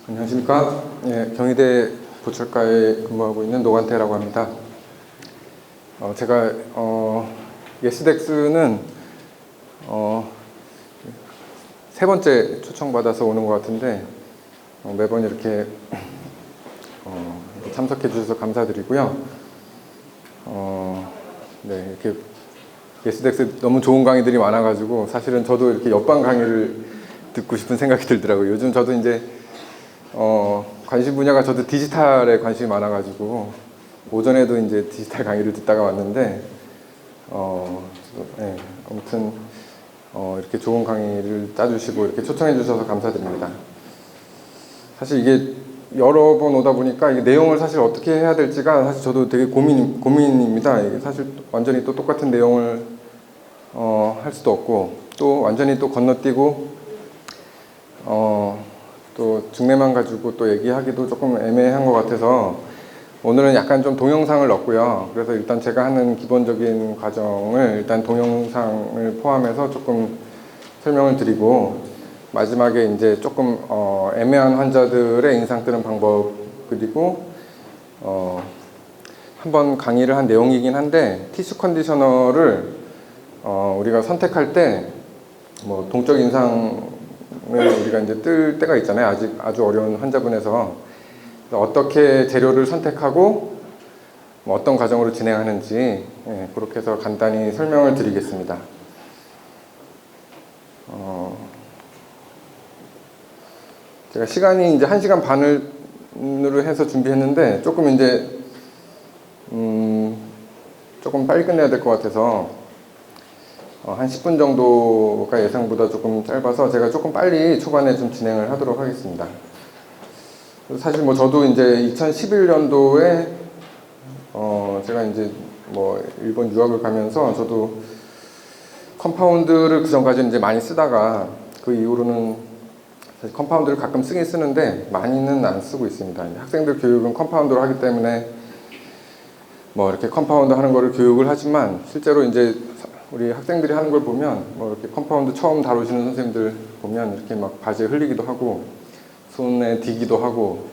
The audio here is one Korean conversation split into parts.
안녕하십니까. 예, 경희대 보철과에 근무하고 있는 노관태라고 합니다. 제가 예스덱스는 세 번째 초청받아서 오는 것 같은데 매번 이렇게 참석해 주셔서 감사드리고요. 네, 이렇게 예스덱스 너무 좋은 강의들이 많아가지고 사실은 저도 이렇게 옆방 강의를 듣고 싶은 생각이 들더라고요. 요즘 저도 이제 관심 분야가 저도 디지털에 관심이 많아가지고 오전에도 이제 디지털 강의를 듣다가 왔는데 네, 아무튼 이렇게 좋은 강의를 짜주시고 이렇게 초청해 주셔서 감사드립니다. 사실 이게 여러 번 오다 보니까 이 내용을 사실 어떻게 해야 될지가 사실 저도 되게 고민입니다. 이게 사실 완전히 또 똑같은 내용을 할 수도 없고 또 완전히 또 건너뛰고 또 중례만 가지고 또 얘기하기도 조금 애매한 것 같아서 오늘은 약간 좀 동영상을 넣고요. 그래서 일단 제가 하는 기본적인 과정을 일단 동영상을 포함해서 조금 설명을 드리고 마지막에 이제 조금 애매한 환자들의 인상 뜨는 방법 그리고 한번 강의를 한 내용이긴 한데 티슈 컨디셔너를 우리가 선택할 때 뭐 동적 인상을 우리가 이제 뜰 때가 있잖아요. 아주 어려운 환자분에서 어떻게 재료를 선택하고 뭐 어떤 과정으로 진행하는지 그렇게 해서 간단히 설명을 드리겠습니다. 제가 시간이 이제 1시간 반으로 해서 준비했는데 조금 이제 조금 빨리 끝내야 될 것 같아서 한 10분 정도가 예상보다 조금 짧아서 제가 조금 빨리 초반에 좀 진행을 하도록 하겠습니다. 사실 뭐 저도 이제 2011년도에 제가 이제 뭐 일본 유학을 가면서 저도 컴파운드를 그 전까지는 이제 많이 쓰다가 그 이후로는 사실 컴파운드를 가끔 쓰긴 쓰는데 많이는 안 쓰고 있습니다. 학생들 교육은 컴파운드로 하기 때문에 뭐 이렇게 컴파운드 하는 거를 교육을 하지만 실제로 이제 우리 학생들이 하는 걸 보면 뭐 이렇게 컴파운드 처음 다루시는 선생님들 보면 이렇게 막 바지에 흘리기도 하고 손에 디기도 하고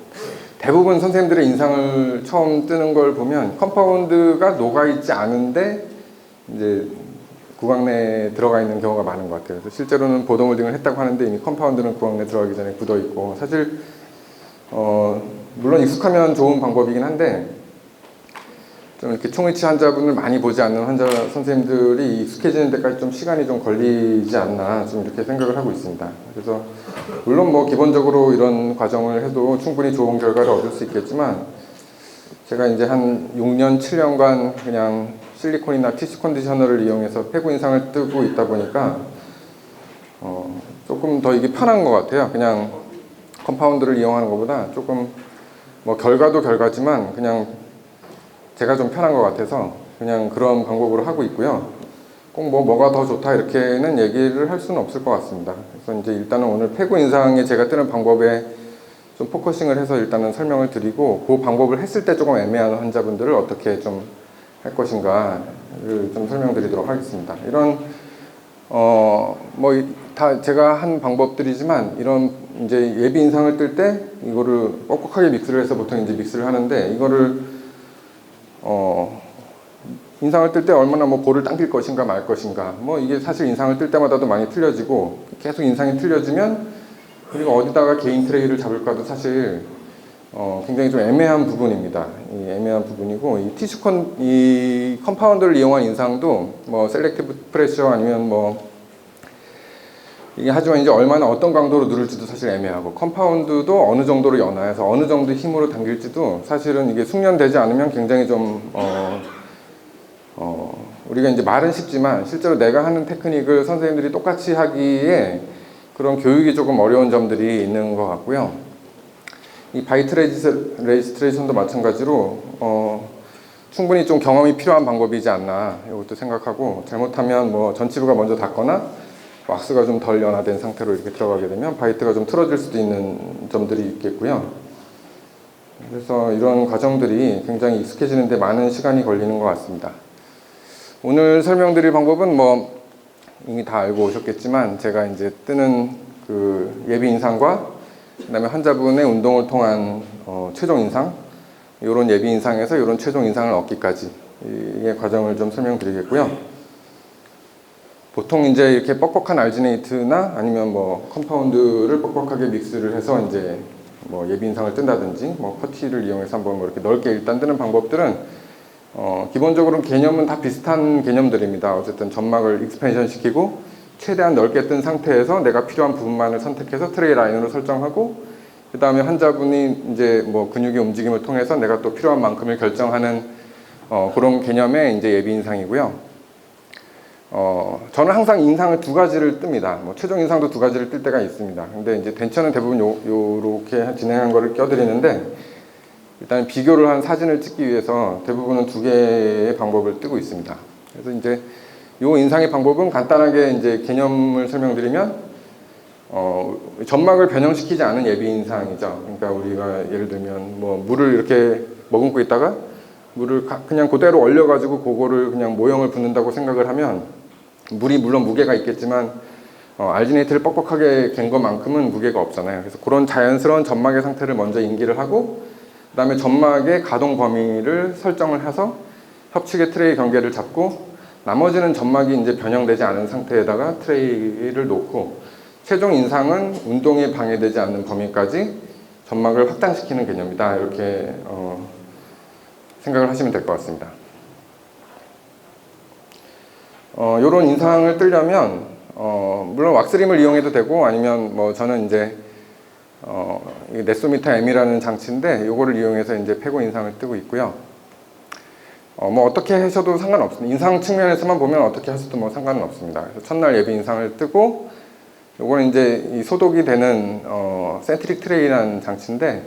대부분 선생님들의 인상을 처음 뜨는 걸 보면 컴파운드가 녹아있지 않은데 이제 구강 내에 들어가 있는 경우가 많은 것 같아요. 그래서 실제로는 보도몰딩을 했다고 하는데 이미 컴파운드는 구강 내에 들어가기 전에 굳어 있고 사실 물론 익숙하면 좋은 방법이긴 한데 좀 이렇게 총이치 환자분을 많이 보지 않는 환자 선생님들이 익숙해지는 데까지 좀 시간이 좀 걸리지 않나 좀 이렇게 생각을 하고 있습니다. 그래서 물론 뭐 기본적으로 이런 과정을 해도 충분히 좋은 결과를 얻을 수 있겠지만 제가 이제 한 6년, 7년간 그냥 실리콘이나 티슈 컨디셔너를 이용해서 폐구 인상을 뜨고 있다 보니까 조금 더 이게 편한 것 같아요. 그냥 컴파운드를 이용하는 것보다 조금 뭐 결과도 결과지만 그냥 제가 좀 편한 것 같아서 그냥 그런 방법으로 하고 있고요. 꼭 뭐가 더 좋다 이렇게는 얘기를 할 수는 없을 것 같습니다. 그래서 이제 일단은 오늘 폐구 인상에 제가 뜨는 방법에 좀 포커싱을 해서 일단은 설명을 드리고 그 방법을 했을 때 조금 애매한 환자분들을 어떻게 좀 할 것인가를 좀 설명드리도록 하겠습니다. 이런 뭐 다 제가 한 방법들이지만 이런 이제 예비 인상을 뜰 때 이거를 뻑뻑하게 믹스를 해서 보통 이제 믹스를 하는데 이거를 인상을 뜰 때 얼마나 뭐 볼을 당길 것인가 말 것인가 뭐 이게 사실 인상을 뜰 때마다도 많이 틀려지고 계속 인상이 틀려지면 그리고 어디다가 개인 트레이를 잡을까도 사실 굉장히 좀 애매한 부분입니다. 이 애매한 부분이고 이 컴파운드를 이용한 인상도 뭐 셀렉티브 프레셔 아니면 뭐 이게 하지만 이제 얼마나 어떤 강도로 누를지도 사실 애매하고 컴파운드도 어느 정도로 연화해서 어느 정도 힘으로 당길지도 사실은 이게 숙련되지 않으면 굉장히 좀 우리가 이제 말은 쉽지만 실제로 내가 하는 테크닉을 선생님들이 똑같이 하기에 그런 교육이 조금 어려운 점들이 있는 것 같고요. 이 바이트 레지스트레이션도 마찬가지로 충분히 좀 경험이 필요한 방법이지 않나 이것도 생각하고 잘못하면 뭐 전치부가 먼저 닿거나 왁스가 좀 덜 연화된 상태로 이렇게 들어가게 되면 바이트가 좀 틀어질 수도 있는 점들이 있겠고요. 그래서 이런 과정들이 굉장히 익숙해지는 데 많은 시간이 걸리는 것 같습니다. 오늘 설명드릴 방법은 뭐 이미 다 알고 오셨겠지만 제가 이제 뜨는 그 예비 인상과 그다음에 환자분의 운동을 통한 최종 인상, 이런 예비 인상에서 이런 최종 인상을 얻기까지 이 과정을 좀 설명드리겠고요. 보통 이제 이렇게 뻑뻑한 알지네이트나 아니면 뭐 컴파운드를 뻑뻑하게 믹스를 해서 이제 뭐 예비 인상을 뜬다든지 뭐 퍼티를 이용해서 한번 뭐 이렇게 넓게 일단 뜨는 방법들은 기본적으로 개념은 다 비슷한 개념들입니다. 어쨌든 점막을 익스펜션 시키고 최대한 넓게 뜬 상태에서 내가 필요한 부분만을 선택해서 트레이 라인으로 설정하고, 그 다음에 환자분이 이제 뭐 근육의 움직임을 통해서 내가 또 필요한 만큼을 결정하는 그런 개념의 이제 예비 인상이고요. 저는 항상 인상을 두 가지를 뜹니다. 뭐 최종 인상도 두 가지를 뜰 때가 있습니다. 근데 이제 덴처는 대부분 요렇게 진행한 거를 껴드리는데, 일단 비교를 한 사진을 찍기 위해서 대부분은 두 개의 방법을 뜨고 있습니다. 그래서 이제 요 인상의 방법은 간단하게 이제 개념을 설명드리면, 점막을 변형시키지 않은 예비 인상이죠. 그러니까 우리가 예를 들면 뭐 물을 이렇게 머금고 있다가 물을 그냥 그대로 얼려가지고 그거를 그냥 모형을 붓는다고 생각을 하면, 물이 물론 무게가 있겠지만 알지네이트를 뻑뻑하게 갠 것만큼은 무게가 없잖아요. 그래서 그런 자연스러운 점막의 상태를 먼저 인기를 하고, 그 다음에 점막의 가동 범위를 설정을 해서 협측의 트레이 경계를 잡고, 나머지는 점막이 이제 변형되지 않은 상태에다가 트레이를 놓고, 최종 인상은 운동에 방해되지 않는 범위까지 점막을 확장시키는 개념이다. 이렇게 생각을 하시면 될 것 같습니다. 요런 인상을 뜨려면 물론 왁스림을 이용해도 되고, 아니면 뭐 저는 이제 넷소미터 M이라는 장치인데 요거를 이용해서 이제 폐고 인상을 뜨고 있고요. 뭐 어떻게 하셔도 상관없습니다. 인상 측면에서만 보면 어떻게 하셔도 뭐 상관은 없습니다. 그래서 첫날 예비 인상을 뜨고, 요거는 이제 이 소독이 되는 센트릭 트레이라는 장치인데,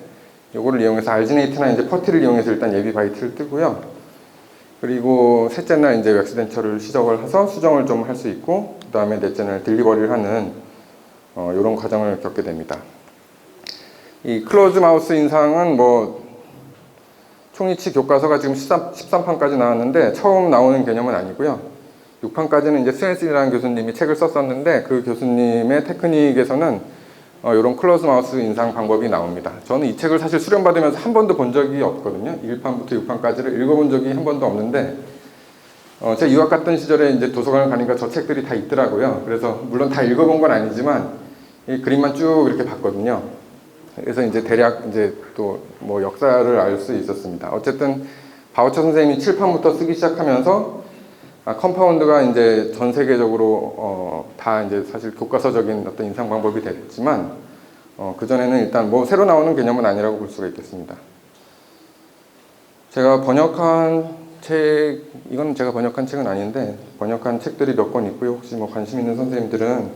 요거를 이용해서 알지네이트나 이제 퍼티를 이용해서 일단 예비 바이트를 뜨고요. 그리고 셋째 날 이제 웩스 덴처를 시작을 해서 수정을 좀 할 수 있고, 그 다음에 넷째 날 딜리버리를 하는 요런 과정을 겪게 됩니다. 이 클로즈 마우스 인상은 뭐 총이치 교과서가 지금 13판까지 나왔는데 처음 나오는 개념은 아니고요. 6판까지는 이제 스웬슨이라는 교수님이 책을 썼었는데, 그 교수님의 테크닉에서는 이런 클로즈 마우스 인상 방법이 나옵니다. 저는 이 책을 사실 수련받으면서 한 번도 본 적이 없거든요. 1판부터 6판까지를 읽어본 적이 한 번도 없는데, 제가 유학 갔던 시절에 이제 도서관을 가니까 저 책들이 다 있더라고요. 그래서 물론 다 읽어본 건 아니지만 이 그림만 쭉 이렇게 봤거든요. 그래서 이제 대략 이제 또 뭐 역사를 알 수 있었습니다. 어쨌든 바우처 선생님이 7판부터 쓰기 시작하면서 컴파운드가 이제 전 세계적으로 다 이제 사실 교과서적인 어떤 인상 방법이 됐지만, 그 전에는 일단 뭐 새로 나오는 개념은 아니라고 볼 수가 있겠습니다. 제가 번역한 책, 이건 제가 번역한 책은 아닌데 번역한 책들이 몇 권 있고요. 혹시 뭐 관심 있는 선생님들은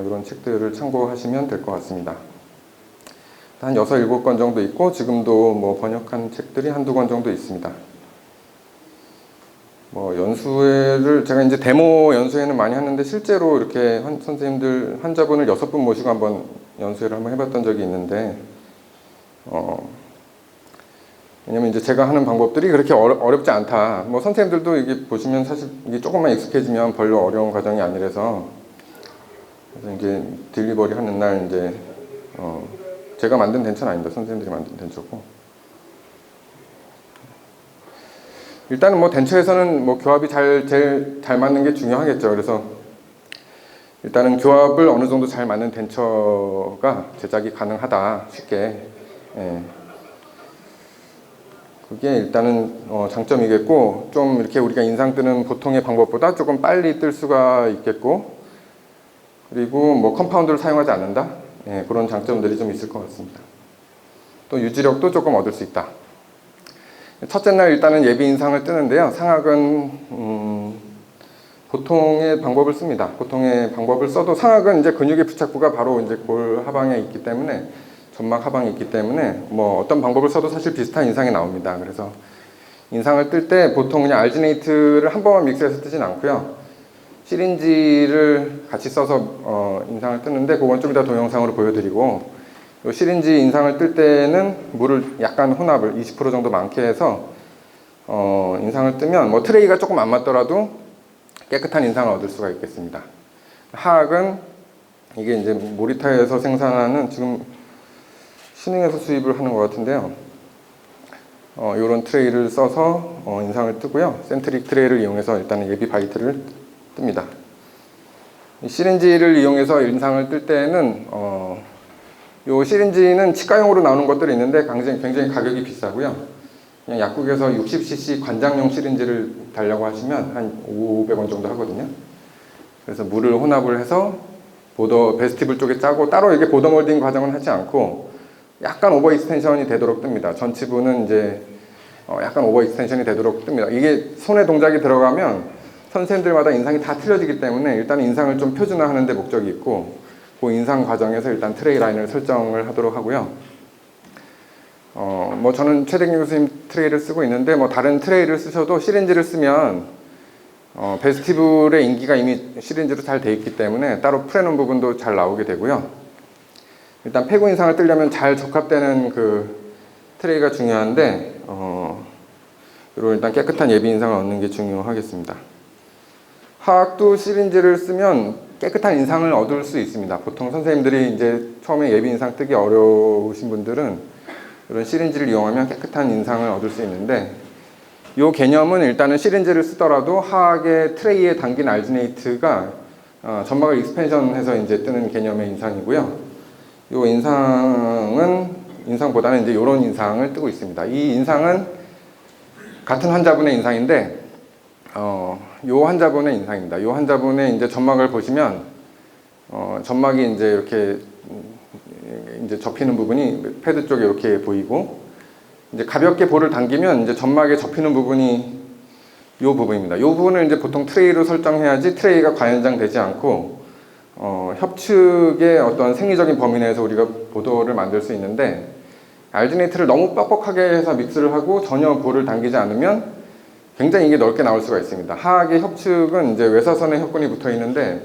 이런 책들을 참고하시면 될 것 같습니다. 한 6, 7권 정도 있고, 지금도 뭐 번역한 책들이 한두 권 정도 있습니다. 뭐 연수회를 제가 이제 데모 연수회는 많이 하는데, 실제로 이렇게 선생님들 환자분을 6분 모시고 한번 연수회를 한번 해봤던 적이 있는데, 왜냐면 이제 제가 하는 방법들이 그렇게 어렵지 않다. 뭐 선생님들도 이게 보시면 사실 이게 조금만 익숙해지면 별로 어려운 과정이 아니라서, 그래서 이제 딜리버리 하는 날 이제 제가 만든 덴처는 아닙니다. 선생님들이 만든 덴처고. 일단은 뭐 덴처에서는 뭐 교합이 제일 잘 맞는 게 중요하겠죠. 그래서 일단은 교합을 어느 정도 잘 맞는 덴처가 제작이 가능하다, 쉽게. 예. 그게 일단은 장점이겠고, 좀 이렇게 우리가 인상 뜨는 보통의 방법보다 조금 빨리 뜰 수가 있겠고, 그리고 뭐 컴파운드를 사용하지 않는다. 예, 그런 장점들이 좀 있을 것 같습니다. 또 유지력도 조금 얻을 수 있다. 첫째 날 일단은 예비 인상을 뜨는데요. 상악은 보통의 방법을 씁니다. 보통의 방법을 써도 상악은 이제 근육의 부착부가 바로 이제 골 하방에 있기 때문에, 점막 하방에 있기 때문에 뭐 어떤 방법을 써도 사실 비슷한 인상이 나옵니다. 그래서 인상을 뜰 때 보통 그냥 알지네이트를 한 번만 믹스해서 뜨진 않고요. 시린지를 같이 써서 인상을 뜨는데, 그건 좀 이따 동영상으로 보여드리고, 이 시린지 인상을 뜰 때는 물을 약간 혼합을 20% 정도 많게 해서 인상을 뜨면 뭐 트레이가 조금 안 맞더라도 깨끗한 인상을 얻을 수가 있겠습니다. 하악은 이게 이제 모리타에서 생산하는, 지금 튜닝해서 수입을 하는 것 같은데요. 이런 트레이를 써서 인상을 뜨고요. 센트릭 트레이를 이용해서 일단은 예비 바이트를 뜹니다. 이 시린지를 이용해서 인상을 뜰 때는 이 시린지는 치과용으로 나오는 것들이 있는데 굉장히 가격이 비싸고요. 그냥 약국에서 60cc 관장용 시린지를 달라고 하시면 한 500원 정도 하거든요. 그래서 물을 혼합을 해서 베스티블 쪽에 짜고, 따로 이게 보더 몰딩 과정은 하지 않고 약간 오버 익스텐션이 되도록 뜹니다. 전치부는 이제 약간 오버 익스텐션이 되도록 뜹니다. 이게 손에 동작이 들어가면 선생님들마다 인상이 다 틀려지기 때문에 일단 인상을 좀 표준화하는 데 목적이 있고, 그 인상 과정에서 일단 트레이 라인을 설정을 하도록 하고요. 저는 최대경 교수님 트레이를 쓰고 있는데, 다른 트레이를 쓰셔도 시린지를 쓰면 베스티블의 인기가 이미 시린지로 잘 돼 있기 때문에 따로 풀어놓은 부분도 잘 나오게 되고요. 일단 폐구 인상을 뜨려면 잘 적합되는 그 트레이가 중요한데, 이런 일단 깨끗한 예비 인상을 얻는 게 중요하겠습니다. 하악도 시린지를 쓰면 깨끗한 인상을 얻을 수 있습니다. 보통 선생님들이 이제 처음에 예비 인상 뜨기 어려우신 분들은 이런 시린지를 이용하면 깨끗한 인상을 얻을 수 있는데, 이 개념은 일단은 시린지를 쓰더라도 하악의 트레이에 담긴 알지네이트가 점막을 익스펜션해서 이제 뜨는 개념의 인상이고요. 이 인상보다는 이제 이런 인상을 뜨고 있습니다. 이 인상은 같은 환자분의 인상인데, 이 환자분의 인상입니다. 이 환자분의 이제 점막을 보시면, 점막이 이제 이렇게 이제 접히는 부분이 패드 쪽에 이렇게 보이고, 이제 가볍게 볼을 당기면 이제 점막에 접히는 부분이 이 부분입니다. 이 부분을 이제 보통 트레이로 설정해야지 트레이가 과연장되지 않고, 협측의 어떤 생리적인 범위 내에서 우리가 보도를 만들 수 있는데, 알지네이트를 너무 뻑뻑하게 해서 믹스를 하고 전혀 볼을 당기지 않으면 굉장히 이게 넓게 나올 수가 있습니다. 하악의 협측은 이제 외사선에 혈관이 붙어 있는데,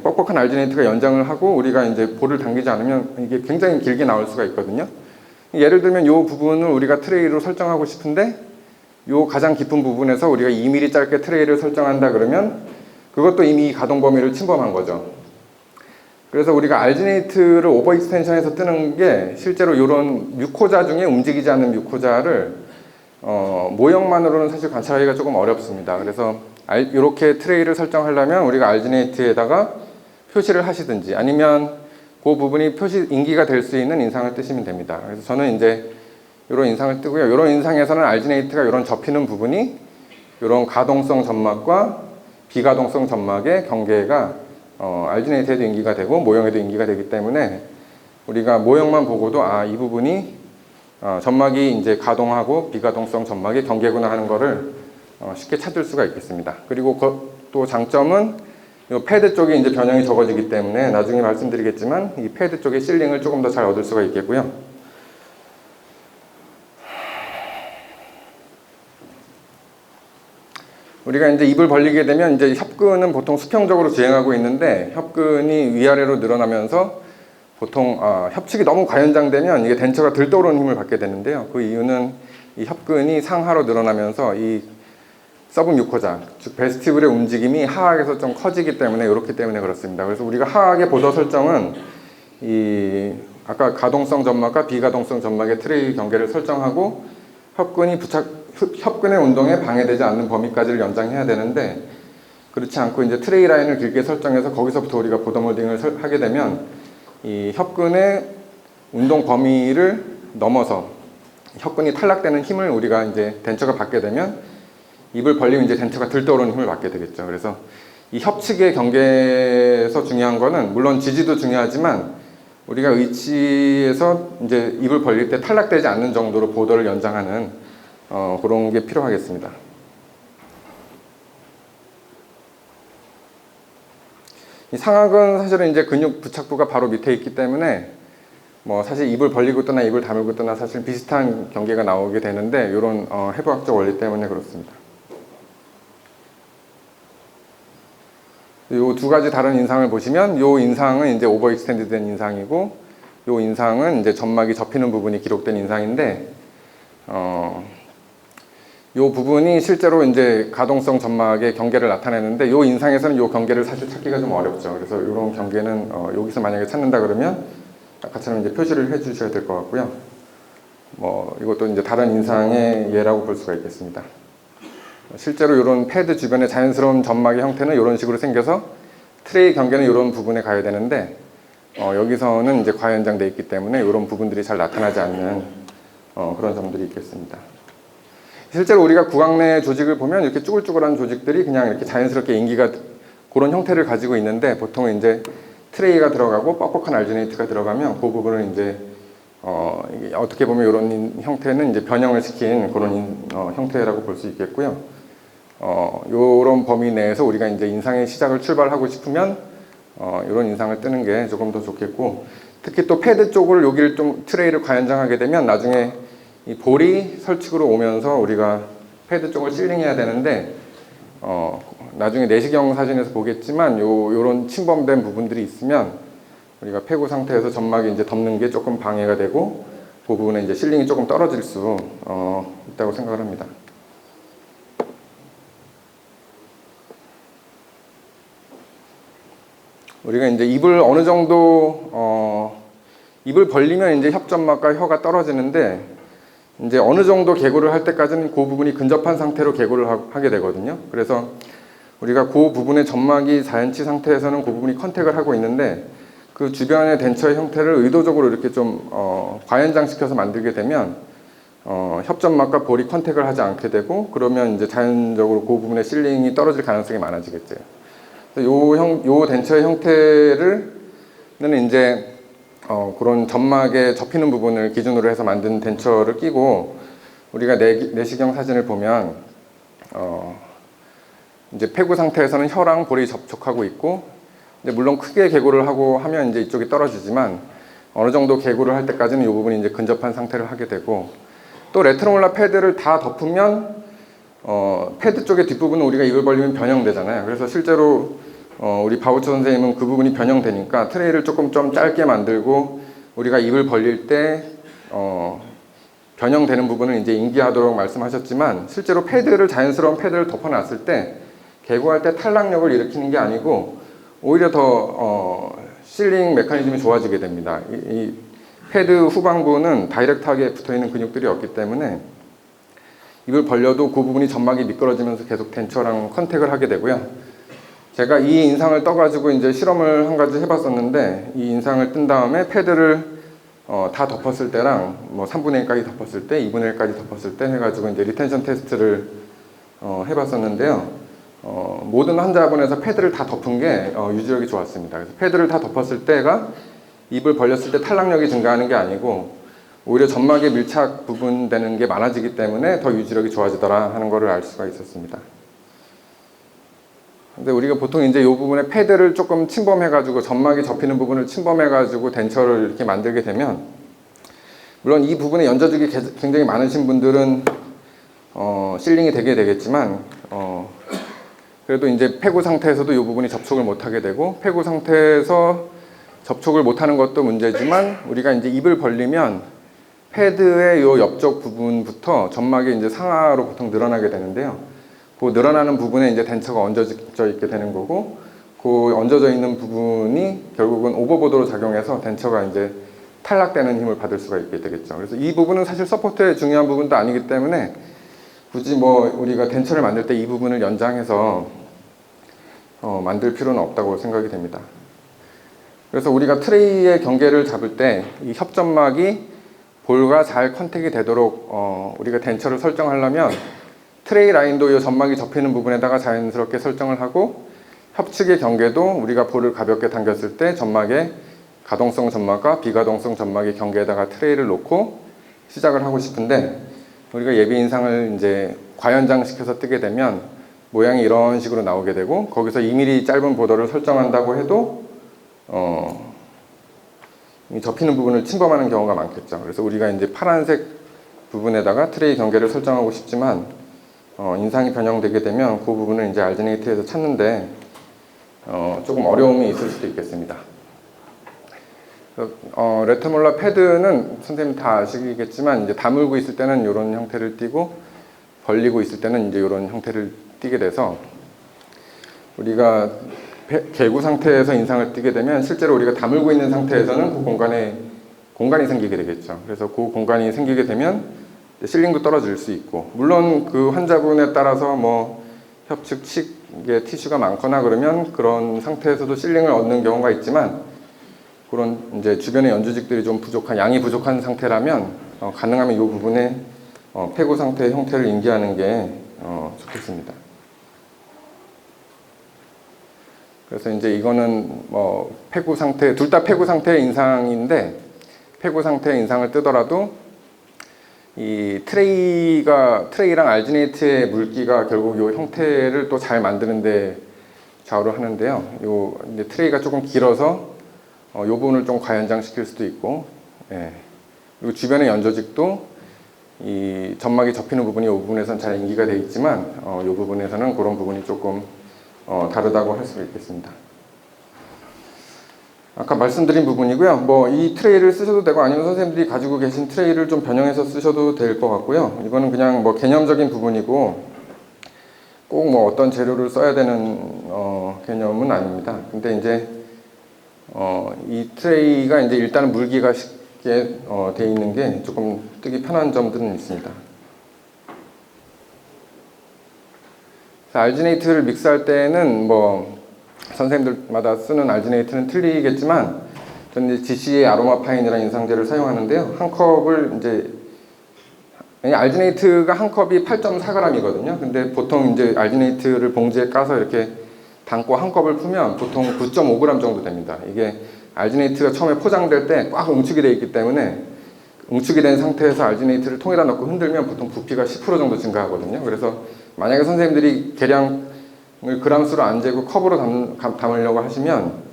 뻑뻑한 알지네이트가 연장을 하고 우리가 이제 볼을 당기지 않으면 이게 굉장히 길게 나올 수가 있거든요. 예를 들면 이 부분을 우리가 트레이로 설정하고 싶은데, 이 가장 깊은 부분에서 우리가 2mm 짧게 트레이를 설정한다 그러면 그것도 이미 가동 범위를 침범한 거죠. 그래서 우리가 알지네이트를 오버 익스텐션해서 뜨는 게 실제로 이런 뮤코자 중에 움직이지 않는 뮤코자를 모형만으로는 사실 관찰하기가 조금 어렵습니다. 그래서 이렇게 트레이를 설정하려면 우리가 알지네이트에다가 표시를 하시든지 아니면 그 부분이 인기가 될 수 있는 인상을 뜨시면 됩니다. 그래서 저는 이제 이런 인상을 뜨고요. 이런 인상에서는 알지네이트가 이런 접히는 부분이 이런 가동성 점막과 비가동성 점막의 경계가 알지네이트에도 인기가 되고 모형에도 인기가 되기 때문에 우리가 모형만 보고도 이 부분이 점막이 이제 가동하고 비가동성 점막의 경계구나 하는 거를 쉽게 찾을 수가 있겠습니다. 그리고 또 장점은 이 패드 쪽이 이제 변형이 적어지기 때문에 나중에 말씀드리겠지만 이 패드 쪽의 실링을 조금 더 잘 얻을 수가 있겠고요. 우리가 이제 입을 벌리게 되면 이제 협근은 보통 수평적으로 주행하고 있는데, 협근이 위아래로 늘어나면서 보통 협측이 너무 과연장되면 이게 덴처가 들떠오르는 힘을 받게 되는데요. 그 이유는 이 협근이 상하로 늘어나면서 이 서브뮤코자, 즉 베스티블의 움직임이 하악에서 좀 커지기 때문에 이렇기 때문에 그렇습니다. 그래서 우리가 하악의 보더 설정은 아까 가동성 점막과 비가동성 점막의 트레이 경계를 설정하고 협근의 운동에 방해되지 않는 범위까지를 연장해야 되는데, 그렇지 않고 이제 트레이 라인을 길게 설정해서 거기서부터 우리가 보더 몰딩을 하게 되면 이 협근의 운동 범위를 넘어서 협근이 탈락되는 힘을 우리가 이제 덴처가 받게 되면 입을 벌리면 이제 덴처가 들떠오르는 힘을 받게 되겠죠. 그래서 이 협측의 경계에서 중요한 거는 물론 지지도 중요하지만 우리가 의치에서 이제 입을 벌릴 때 탈락되지 않는 정도로 보더를 연장하는 그런 게 필요하겠습니다. 이 상악은 사실은 이제 근육 부착부가 바로 밑에 있기 때문에 사실 입을 벌리고 뜨나 입을 다물고 뜨나 사실 비슷한 경계가 나오게 되는데, 이런 해부학적 원리 때문에 그렇습니다. 이 두 가지 다른 인상을 보시면, 이 인상은 이제 오버 익스텐드 된 인상이고, 이 인상은 이제 점막이 접히는 부분이 기록된 인상인데, 이 부분이 실제로 이제 가동성 점막의 경계를 나타내는데, 이 인상에서는 이 경계를 사실 찾기가 좀 어렵죠. 그래서 이런 경계는 여기서 만약에 찾는다 그러면 아까처럼 이제 표시를 해 주셔야 될 것 같고요. 뭐 이것도 이제 다른 인상의 예라고 볼 수가 있겠습니다. 실제로 이런 패드 주변의 자연스러운 점막의 형태는 이런 식으로 생겨서 트레이 경계는 이런 부분에 가야 되는데 여기서는 이제 과연장돼 있기 때문에 이런 부분들이 잘 나타나지 않는 그런 점들이 있겠습니다. 실제로 우리가 구강 내 조직을 보면 이렇게 쭈글쭈글한 조직들이 그냥 이렇게 자연스럽게 인기가 그런 형태를 가지고 있는데, 보통 이제 트레이가 들어가고 뻑뻑한 알지네이트가 들어가면 그 부분을 이제 이게 어떻게 보면 이런 형태는 이제 변형을 시킨 그런 형태라고 볼 수 있겠고요. 이런 범위 내에서 우리가 이제 인상의 시작을 출발하고 싶으면 이런 인상을 뜨는 게 조금 더 좋겠고, 특히 또 패드 쪽을 여기를 좀 트레이를 과연장하게 되면 나중에 이 볼이 설측으로 오면서 우리가 패드 쪽을 실링해야 되는데, 나중에 내시경 사진에서 보겠지만 요런 침범된 부분들이 있으면 우리가 폐구 상태에서 점막이 이제 덮는 게 조금 방해가 되고 그 부분에 이제 실링이 조금 떨어질 수 있다고 생각을 합니다. 우리가 이제 입을 어느 정도 입을 벌리면 이제 협점막과 혀가 떨어지는데, 이제 어느 정도 개구를 할 때까지는 그 부분이 근접한 상태로 개구를 하게 되거든요. 그래서 우리가 그 부분의 점막이 4인치 상태에서는 그 부분이 컨택을 하고 있는데, 그 주변의 덴처의 형태를 의도적으로 이렇게 좀 과연장시켜서 만들게 되면 협점막과 볼이 컨택을 하지 않게 되고, 그러면 이제 자연적으로 그 부분의 실링이 떨어질 가능성이 많아지겠죠. 요 덴처의 형태를 이제 그런 점막에 접히는 부분을 기준으로 해서 만든 덴처를 끼고, 우리가 내시경 사진을 보면 이제 폐구 상태에서는 혀랑 볼이 접촉하고 있고, 이제 물론 크게 개구를 하고 하면 이제 이쪽이 떨어지지만 어느 정도 개구를 할 때까지는 이 부분이 이제 근접한 상태를 하게 되고, 또 레트로몰라 패드를 다 덮으면 패드 쪽의 뒷부분은 우리가 입을 벌리면 변형되잖아요. 그래서 실제로 우리 바우처 선생님은 그 부분이 변형되니까 트레이를 조금 좀 짧게 만들고 우리가 입을 벌릴 때 변형되는 부분을 이제 인기하도록 말씀하셨지만, 실제로 패드를 자연스러운 패드를 덮어놨을 때 개구할 때 탈락력을 일으키는 게 아니고 오히려 더 실링 메커니즘이 좋아지게 됩니다. 이 패드 후방부는 다이렉트하게 붙어있는 근육들이 없기 때문에 입을 벌려도 그 부분이 점막이 미끄러지면서 계속 덴처랑 컨택을 하게 되고요. 제가 이 인상을 떠가지고 이제 실험을 한 가지 해봤었는데, 이 인상을 뜬 다음에 패드를 다 덮었을 때랑 뭐 3분의 1까지 덮었을 때, 2분의 1까지 덮었을 때 해가지고 이제 리텐션 테스트를 해봤었는데요. 모든 환자분에서 패드를 다 덮은 게 유지력이 좋았습니다. 그래서 패드를 다 덮었을 때가 입을 벌렸을 때 탈락력이 증가하는 게 아니고 오히려 점막의 밀착 부분 되는 게 많아지기 때문에 더 유지력이 좋아지더라 하는 거를 알 수가 있었습니다. 근데 우리가 보통 이제 이 부분에 패드를 조금 침범해가지고 점막이 접히는 부분을 침범해가지고 덴처를 이렇게 만들게 되면, 물론 이 부분에 연저직이 굉장히 많으신 분들은 실링이 되게 되겠지만 그래도 이제 폐구 상태에서도 이 부분이 접촉을 못하게 되고, 폐구 상태에서 접촉을 못하는 것도 문제지만 우리가 이제 입을 벌리면 패드의 요 옆쪽 부분부터 점막이 이제 상하로 보통 늘어나게 되는데요. 그 늘어나는 부분에 이제 덴처가 얹어져 있게 되는 거고, 그 얹어져 있는 부분이 결국은 오버보드로 작용해서 덴처가 이제 탈락되는 힘을 받을 수가 있게 되겠죠. 그래서 이 부분은 사실 서포트의 중요한 부분도 아니기 때문에 굳이 뭐 우리가 덴처를 만들 때 이 부분을 연장해서 만들 필요는 없다고 생각이 됩니다. 그래서 우리가 트레이의 경계를 잡을 때 이 협점막이 볼과 잘 컨택이 되도록 우리가 덴처를 설정하려면 트레이 라인도 이 점막이 접히는 부분에다가 자연스럽게 설정을 하고, 협측의 경계도 우리가 볼을 가볍게 당겼을 때 점막의 가동성 점막과 비가동성 점막의 경계에다가 트레이를 놓고 시작을 하고 싶은데, 우리가 예비 인상을 이제 과연장시켜서 뜨게 되면 모양이 이런 식으로 나오게 되고, 거기서 2mm 짧은 보더를 설정한다고 해도 이 접히는 부분을 침범하는 경우가 많겠죠. 그래서 우리가 이제 파란색 부분에다가 트레이 경계를 설정하고 싶지만 인상이 변형되게 되면 그 부분을 이제 알지네이트에서 찾는데 조금 어려움이 있을 수도 있겠습니다. 레트몰라 패드는 선생님 다 아시겠지만 이제 다물고 있을 때는 이런 형태를 띠고 벌리고 있을 때는 이제 이런 형태를 띠게 돼서, 우리가 개구 상태에서 인상을 띠게 되면 실제로 우리가 다물고 있는 상태에서는 그 공간에 공간이 생기게 되겠죠. 그래서 그 공간이 생기게 되면 실링도 떨어질 수 있고, 물론 그 환자분에 따라서 뭐 협측 측에 티슈가 많거나 그러면 그런 상태에서도 실링을 얻는 경우가 있지만, 그런 이제 주변의 연조직들이 좀 부족한, 양이 부족한 상태라면 가능하면 이 부분에 폐구 상태의 형태를 인지하는 게 좋겠습니다. 그래서 이제 이거는 뭐 폐구 상태, 둘 다 폐구 상태의 인상인데, 폐구 상태의 인상을 뜨더라도 이 트레이랑 알지네이트의 물기가 결국 이 형태를 또 잘 만드는데 좌우를 하는데요. 요 이제 트레이가 조금 길어서 이 부분을 좀 과연장시킬 수도 있고, 예. 그리고 주변의 연조직도 이 점막이 접히는 부분이 이 부분에서는 잘 인기가 되어 있지만, 이 부분에서는 그런 부분이 조금 다르다고 할 수 있겠습니다. 아까 말씀드린 부분이고요. 뭐 이 트레이를 쓰셔도 되고 아니면 선생님들이 가지고 계신 트레이를 좀 변형해서 쓰셔도 될 것 같고요. 이거는 그냥 뭐 개념적인 부분이고 꼭 뭐 어떤 재료를 써야 되는 개념은 아닙니다. 근데 이제 이 트레이가 이제 일단은 물기가 쉽게 돼 있는 게 조금 뜨기 편한 점들은 있습니다. 알지네이트를 믹스할 때는 뭐 선생님들마다 쓰는 알지네이트는 틀리겠지만, 저는 이제 GC의 아로마파인이라는 인상제를 사용하는데요. 한 컵을 이제 알지네이트가 한 컵이 8.4g이거든요. 근데 보통 이제 알지네이트를 봉지에 까서 이렇게 담고 한 컵을 풀면 보통 9.5g 정도 됩니다. 이게 알지네이트가 처음에 포장될 때 꽉 응축이 되어 있기 때문에, 응축이 된 상태에서 알지네이트를 통에다 넣고 흔들면 보통 부피가 10% 정도 증가하거든요. 그래서 만약에 선생님들이 계량을 그람수로 안 재고 컵으로 담으려고 하시면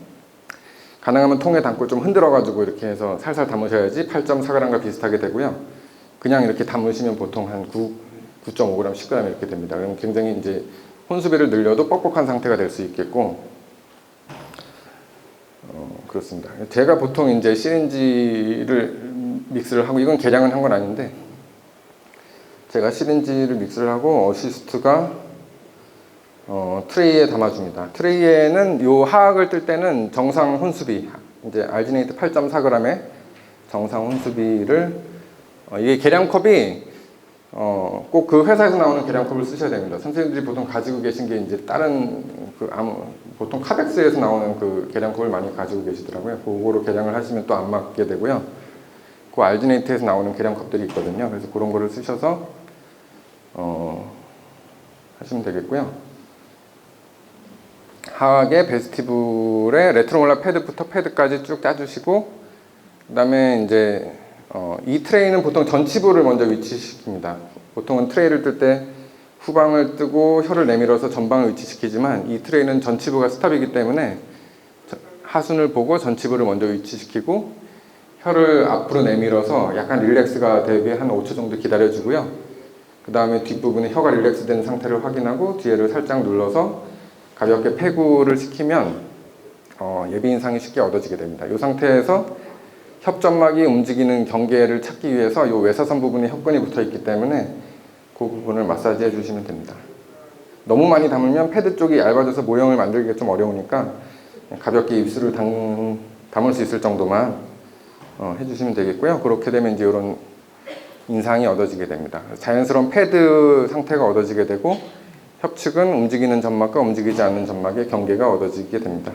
가능하면 통에 담고 좀 흔들어 가지고 이렇게 해서 살살 담으셔야지 8.4g과 비슷하게 되고요. 그냥 이렇게 담으시면 보통 한 9.5g, 10g 이렇게 됩니다. 그럼 굉장히 이제 혼수비를 늘려도 뻑뻑한 상태가 될 수 있겠고, 그렇습니다. 제가 보통 이제 시린지를 믹스를 하고, 이건 계량은 한 건 아닌데, 제가 시린지를 믹스를 하고 어시스트가 트레이에 담아줍니다. 트레이에는 요 하악을 뜰 때는 정상 혼수비, 이제 알지네이트 8.4g의 정상 혼수비를, 이게 계량컵이 꼭 그 회사에서 나오는 계량컵을 쓰셔야 됩니다. 선생님들이 보통 가지고 계신 게 이제 다른 보통 카벡스에서 나오는 그 계량컵을 많이 가지고 계시더라고요. 그거로 계량을 하시면 또 안 맞게 되고요. 그 알지네이트에서 나오는 계량컵들이 있거든요. 그래서 그런 거를 쓰셔서 하시면 되겠고요. 하악의 베스티블에 레트로몰라 패드부터 패드까지 쭉 짜주시고, 그 다음에 이제 이 트레이는 보통 전치부를 먼저 위치시킵니다. 보통은 트레이를 뜰 때 후방을 뜨고 혀를 내밀어서 전방을 위치시키지만, 이 트레이는 전치부가 스탑이기 때문에 하순을 보고 전치부를 먼저 위치시키고 혀를 앞으로 내밀어서 약간 릴렉스가 되게 한 5초 정도 기다려주고요. 그 다음에 뒷부분에 혀가 릴렉스 된 상태를 확인하고 뒤에를 살짝 눌러서 가볍게 폐구를 시키면 예비 인상이 쉽게 얻어지게 됩니다. 이 상태에서 협점막이 움직이는 경계를 찾기 위해서 이 외사선 부분에 협근이 붙어 있기 때문에 그 부분을 마사지 해주시면 됩니다. 너무 많이 담으면 패드 쪽이 얇아져서 모형을 만들기가 좀 어려우니까 가볍게 입술을 담을 수 있을 정도만 해주시면 되겠고요. 그렇게 되면 이제 이런 인상이 얻어지게 됩니다. 자연스러운 패드 상태가 얻어지게 되고, 협측은 움직이는 점막과 움직이지 않는 점막의 경계가 얻어지게 됩니다.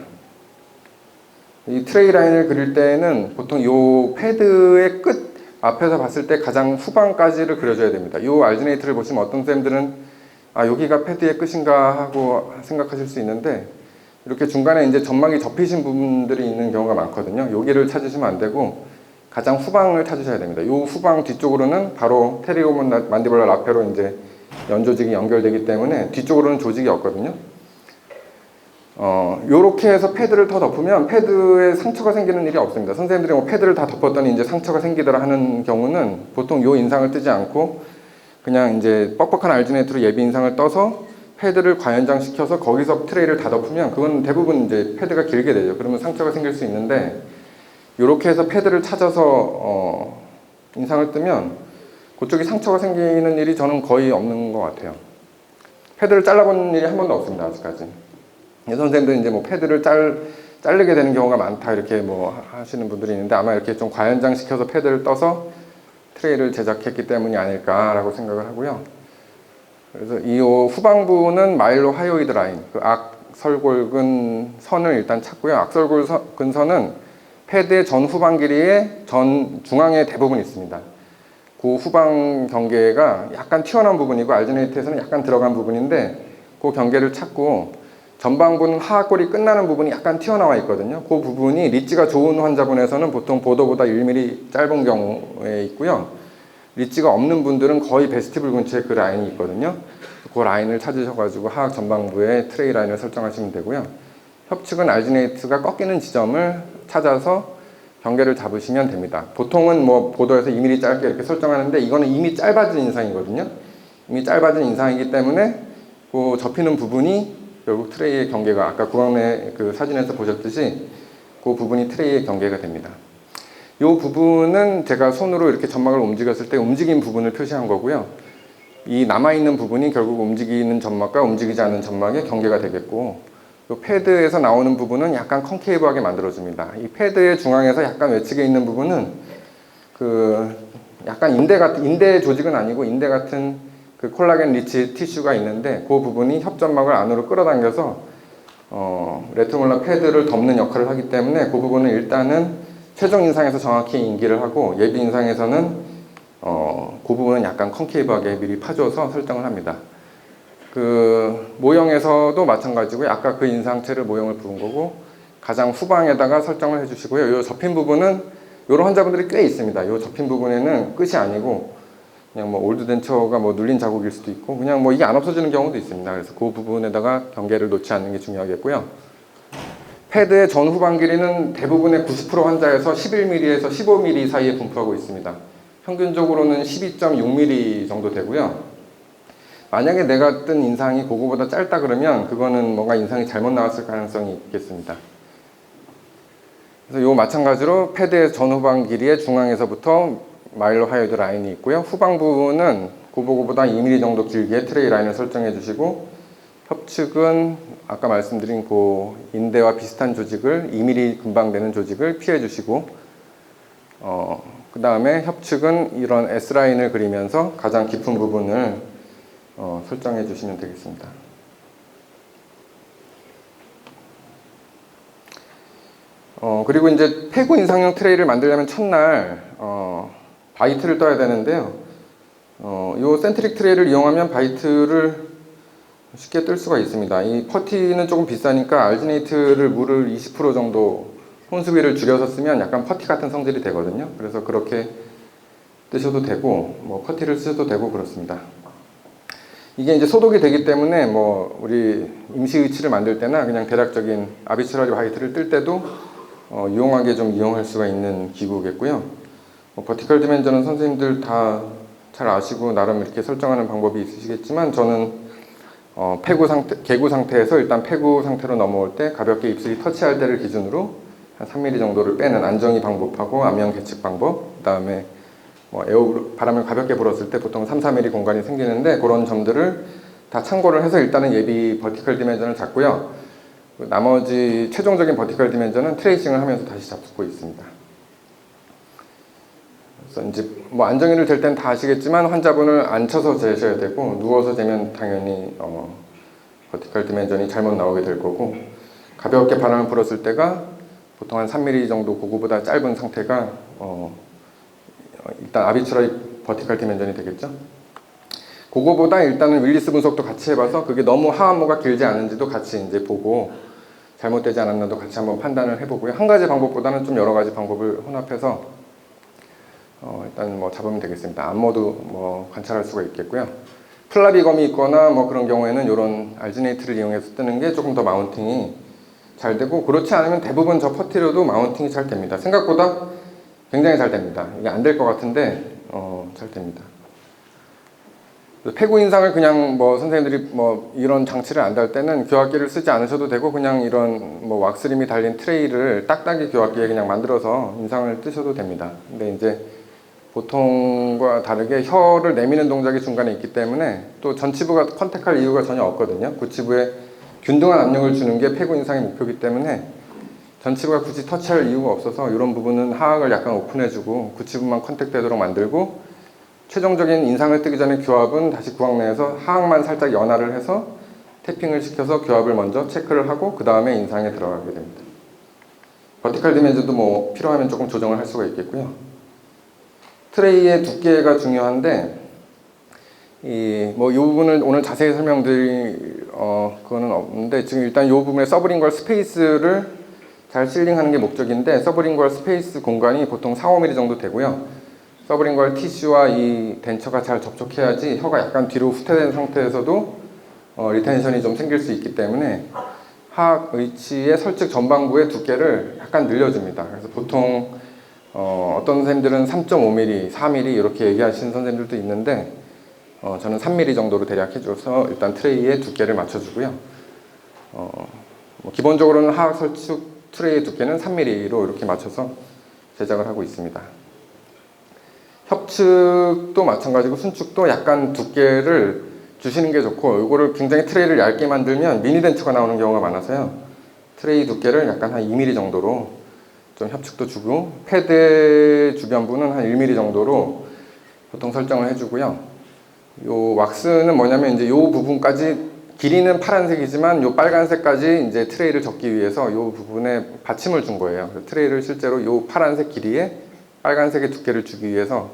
이 트레이 라인을 그릴 때는 보통 이 패드의 끝 앞에서 봤을 때 가장 후방까지를 그려줘야 됩니다. 이 알지네이트를 보시면 어떤 쌤들은 여기가 패드의 끝인가 하고 생각하실 수 있는데, 이렇게 중간에 이제 점막이 접히신 부분들이 있는 경우가 많거든요. 여기를 찾으시면 안 되고 가장 후방을 찾으셔야 됩니다. 이 후방 뒤쪽으로는 바로 테리오몬 만디블라 라페로 이제 연조직이 연결되기 때문에 뒤쪽으로는 조직이 없거든요. 요렇게 해서 패드를 더 덮으면 패드에 상처가 생기는 일이 없습니다. 선생님들이 뭐 패드를 다 덮었더니 이제 상처가 생기더라 하는 경우는 보통 요 인상을 뜨지 않고 그냥 이제 뻑뻑한 알지네이트로 예비 인상을 떠서 패드를 과연장시켜서 거기서 트레이를 다 덮으면 그건 대부분 이제 패드가 길게 되죠. 그러면 상처가 생길 수 있는데, 요렇게 해서 패드를 찾아서 인상을 뜨면 그쪽이 상처가 생기는 일이 저는 거의 없는 것 같아요. 패드를 잘라본 일이 한 번도 없습니다, 아직까지. 선생님들은 이제 뭐 패드를 자르게 되는 경우가 많다 이렇게 뭐 하시는 분들이 있는데, 아마 이렇게 좀 과연장시켜서 패드를 떠서 트레이를 제작했기 때문이 아닐까라고 생각을 하고요. 그래서 이 후방부는 마일로 하이오이드 라인, 그 악설골근 선을 일단 찾고요. 악설골근 선은 패드의 전 후방 길이의 중앙에 대부분 있습니다. 그 후방 경계가 약간 튀어나온 부분이고 알지네이트에서는 약간 들어간 부분인데, 그 경계를 찾고 전방부는 하악골이 끝나는 부분이 약간 튀어나와 있거든요. 그 부분이 리치가 좋은 환자분에서는 보통 보더보다 1mm 짧은 경우에 있고요. 리치가 없는 분들은 거의 베스티블 근처에 그 라인이 있거든요. 그 라인을 찾으셔가지고 하악 전방부에 트레이 라인을 설정하시면 되고요. 협측은 알지네이트가 꺾이는 지점을 찾아서 경계를 잡으시면 됩니다. 보통은 뭐 보더에서 2mm 짧게 이렇게 설정하는데, 이거는 이미 짧아진 인상이거든요. 이미 짧아진 인상이기 때문에 그 접히는 부분이 결국 트레이의 경계가, 아까 구강내 그 사진에서 보셨듯이 그 부분이 트레이의 경계가 됩니다. 이 부분은 제가 손으로 이렇게 점막을 움직였을 때 움직인 부분을 표시한 거고요. 이 남아있는 부분이 결국 움직이는 점막과 움직이지 않는 점막의 경계가 되겠고, 이 패드에서 나오는 부분은 약간 컨케이브하게 만들어줍니다. 이 패드의 중앙에서 약간 외측에 있는 부분은 그 약간 인대 조직은 아니고 인대 같은 그 콜라겐 리치 티슈가 있는데, 그 부분이 협점막을 안으로 끌어당겨서 레트몰라 패드를 덮는 역할을 하기 때문에 그 부분은 일단은 최종 인상에서 정확히 인기를 하고, 예비 인상에서는 그 부분은 약간 컨케이브하게 미리 파줘서 설정을 합니다. 그 모형에서도 마찬가지고요. 아까 그 인상체를 모형을 부은 거고, 가장 후방에다가 설정을 해주시고요. 이 접힌 부분은 이런 환자분들이 꽤 있습니다. 이 접힌 부분에는 끝이 아니고 그냥 뭐 올드 덴처가 뭐 눌린 자국일 수도 있고, 그냥 뭐 이게 안 없어지는 경우도 있습니다. 그래서 그 부분에다가 경계를 놓지 않는 게 중요하겠고요. 패드의 전 후방 길이는 대부분의 90% 환자에서 11mm에서 15mm 사이에 분포하고 있습니다. 평균적으로는 12.6mm 정도 되고요. 만약에 내가 뜬 인상이 그거보다 짧다 그러면 그거는 뭔가 인상이 잘못 나왔을 가능성이 있겠습니다. 그래서 요 마찬가지로 패드의 전 후방 길이의 중앙에서부터 마일로 하이오이드 라인이 있고요. 후방 부분은 그거보다 2mm 정도 길게 트레이 라인을 설정해 주시고, 협측은 아까 말씀드린 그 인대와 비슷한 조직을 2mm 금방 되는 조직을 피해 주시고, 그 다음에 협측은 이런 S라인을 그리면서 가장 깊은 부분을 설정해 주시면 되겠습니다. 그리고 이제 폐구 인상형 트레이를 만들려면 첫날 바이트를 떠야 되는데요. 이 센트릭 트레이를 이용하면 바이트를 쉽게 뜰 수가 있습니다. 이 퍼티는 조금 비싸니까 알지네이트를 물을 20% 정도 혼수비를 줄여서 쓰면 약간 퍼티 같은 성질이 되거든요. 그래서 그렇게 뜨셔도 되고, 뭐 퍼티를 쓰셔도 되고 그렇습니다. 이게 이제 소독이 되기 때문에 뭐 우리 임시 의치를 만들 때나 그냥 대략적인 아비트라리 바이트를 뜰 때도 유용하게 좀 이용할 수가 있는 기구겠고요. 버티컬 디멘전은 선생님들 다 잘 아시고 나름 이렇게 설정하는 방법이 있으시겠지만, 저는 개구 상태에서 일단 폐구 상태로 넘어올 때 가볍게 입술이 터치할 때를 기준으로 한 3mm 정도를 빼는 안정이 방법하고 안면 계측 방법, 그 다음에 바람을 가볍게 불었을 때 보통 3, 4mm 공간이 생기는데, 그런 점들을 다 참고를 해서 일단은 예비 버티컬 디멘전을 잡고요. 나머지 최종적인 버티컬 디멘전은 트레이싱을 하면서 다시 잡고 있습니다. 그래서 이제 뭐 안정이를 될 땐 다 아시겠지만 환자분을 앉혀서 재셔야 되고, 누워서 재면 당연히 버티컬 디멘전이 잘못 나오게 될 거고, 가볍게 바람을 불었을 때가 보통 한 3mm 정도 그거보다 짧은 상태가 일단 아비트라리 버티컬 디멘전이 되겠죠. 그거보다 일단은 윌리스 분석도 같이 해봐서 그게 너무 하안모가 길지 않은지도 같이 이제 보고, 잘못되지 않았나도 같이 한번 판단을 해보고요. 한 가지 방법보다는 좀 여러 가지 방법을 혼합해서 일단 뭐 잡으면 되겠습니다. 안모도 뭐 관찰할 수가 있겠고요. 플라비검이 있거나 뭐 그런 경우에는 이런 알지네이트를 이용해서 뜨는 게 조금 더 마운팅이 잘 되고, 그렇지 않으면 대부분 저 퍼티로도 마운팅이 잘 됩니다. 생각보다 굉장히 잘 됩니다. 이게 안 될 것 같은데 잘 됩니다. 폐구 인상을 그냥 뭐 선생님들이 뭐 이런 장치를 안 달 때는 교합기를 쓰지 않으셔도 되고, 그냥 이런 뭐 왁스림이 달린 트레이를 딱딱이 교합기에 그냥 만들어서 인상을 뜨셔도 됩니다. 근데 이제 보통과 다르게 혀를 내미는 동작이 중간에 있기 때문에 또 전치부가 컨택할 이유가 전혀 없거든요. 구치부에 균등한 압력을 주는 게 폐구 인상의 목표이기 때문에 전치부가 굳이 터치할 이유가 없어서 이런 부분은 하악을 약간 오픈해주고 구치부만 컨택되도록 만들고, 최종적인 인상을 뜨기 전에 교합은 다시 구황 내에서 하악만 살짝 연화를 해서 태핑을 시켜서 교합을 먼저 체크를 하고 그 다음에 인상에 들어가게 됩니다. 버티컬 디멘전도 뭐 필요하면 조금 조정을 할 수가 있겠고요. 트레이의 두께가 중요한데, 이 부분을 오늘 자세히 설명드릴 그거는 없는데, 지금 일단 이 부분에 서브링구얼 스페이스를 잘 실링하는 게 목적인데, 서브링구얼 스페이스 공간이 보통 4-5mm 정도 되고요. 서브링구얼 티슈와 이 덴처가 잘 접촉해야지 혀가 약간 뒤로 후퇴된 상태에서도 리텐션이 좀 생길 수 있기 때문에 하악 의치의 설측 전방부의 두께를 약간 늘려줍니다. 그래서 보통 어떤 선생님들은 3.5mm, 4mm 이렇게 얘기하시는 선생님들도 있는데, 저는 3mm 정도로 대략 해줘서 일단 트레이의 두께를 맞춰주고요. 기본적으로는 하악 설축 트레이의 두께는 3mm로 이렇게 맞춰서 제작을 하고 있습니다. 협측도 마찬가지고 순축도 약간 두께를 주시는 게 좋고, 이거를 굉장히 트레이를 얇게 만들면 미니 덴처가 나오는 경우가 많아서요. 트레이 두께를 약간 한 2mm 정도로 좀 협측도 주고, 패드 주변부는 한 1mm 정도로 보통 설정을 해주고요. 요 왁스는 뭐냐면 이제 요 부분까지 길이는 파란색이지만 요 빨간색까지 이제 트레이를 접기 위해서 요 부분에 받침을 준 거예요. 트레이를 실제로 요 파란색 길이에 빨간색의 두께를 주기 위해서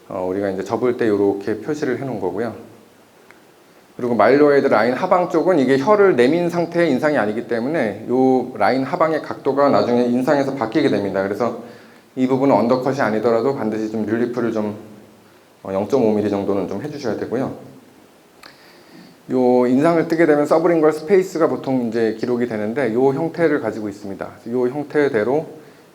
우리가 이제 접을 때 이렇게 표시를 해 놓은 거고요. 그리고 마일로이드 라인 하방 쪽은 이게 혀를 내민 상태의 인상이 아니기 때문에 요 라인 하방의 각도가 나중에 인상에서 바뀌게 됩니다. 그래서 이 부분은 언더컷이 아니더라도 반드시 좀 릴리프를 좀 0.5mm 정도는 좀 해주셔야 되고요. 요 인상을 뜨게 되면 서브링구얼 스페이스가 보통 이제 기록이 되는데, 요 형태를 가지고 있습니다. 요 형태대로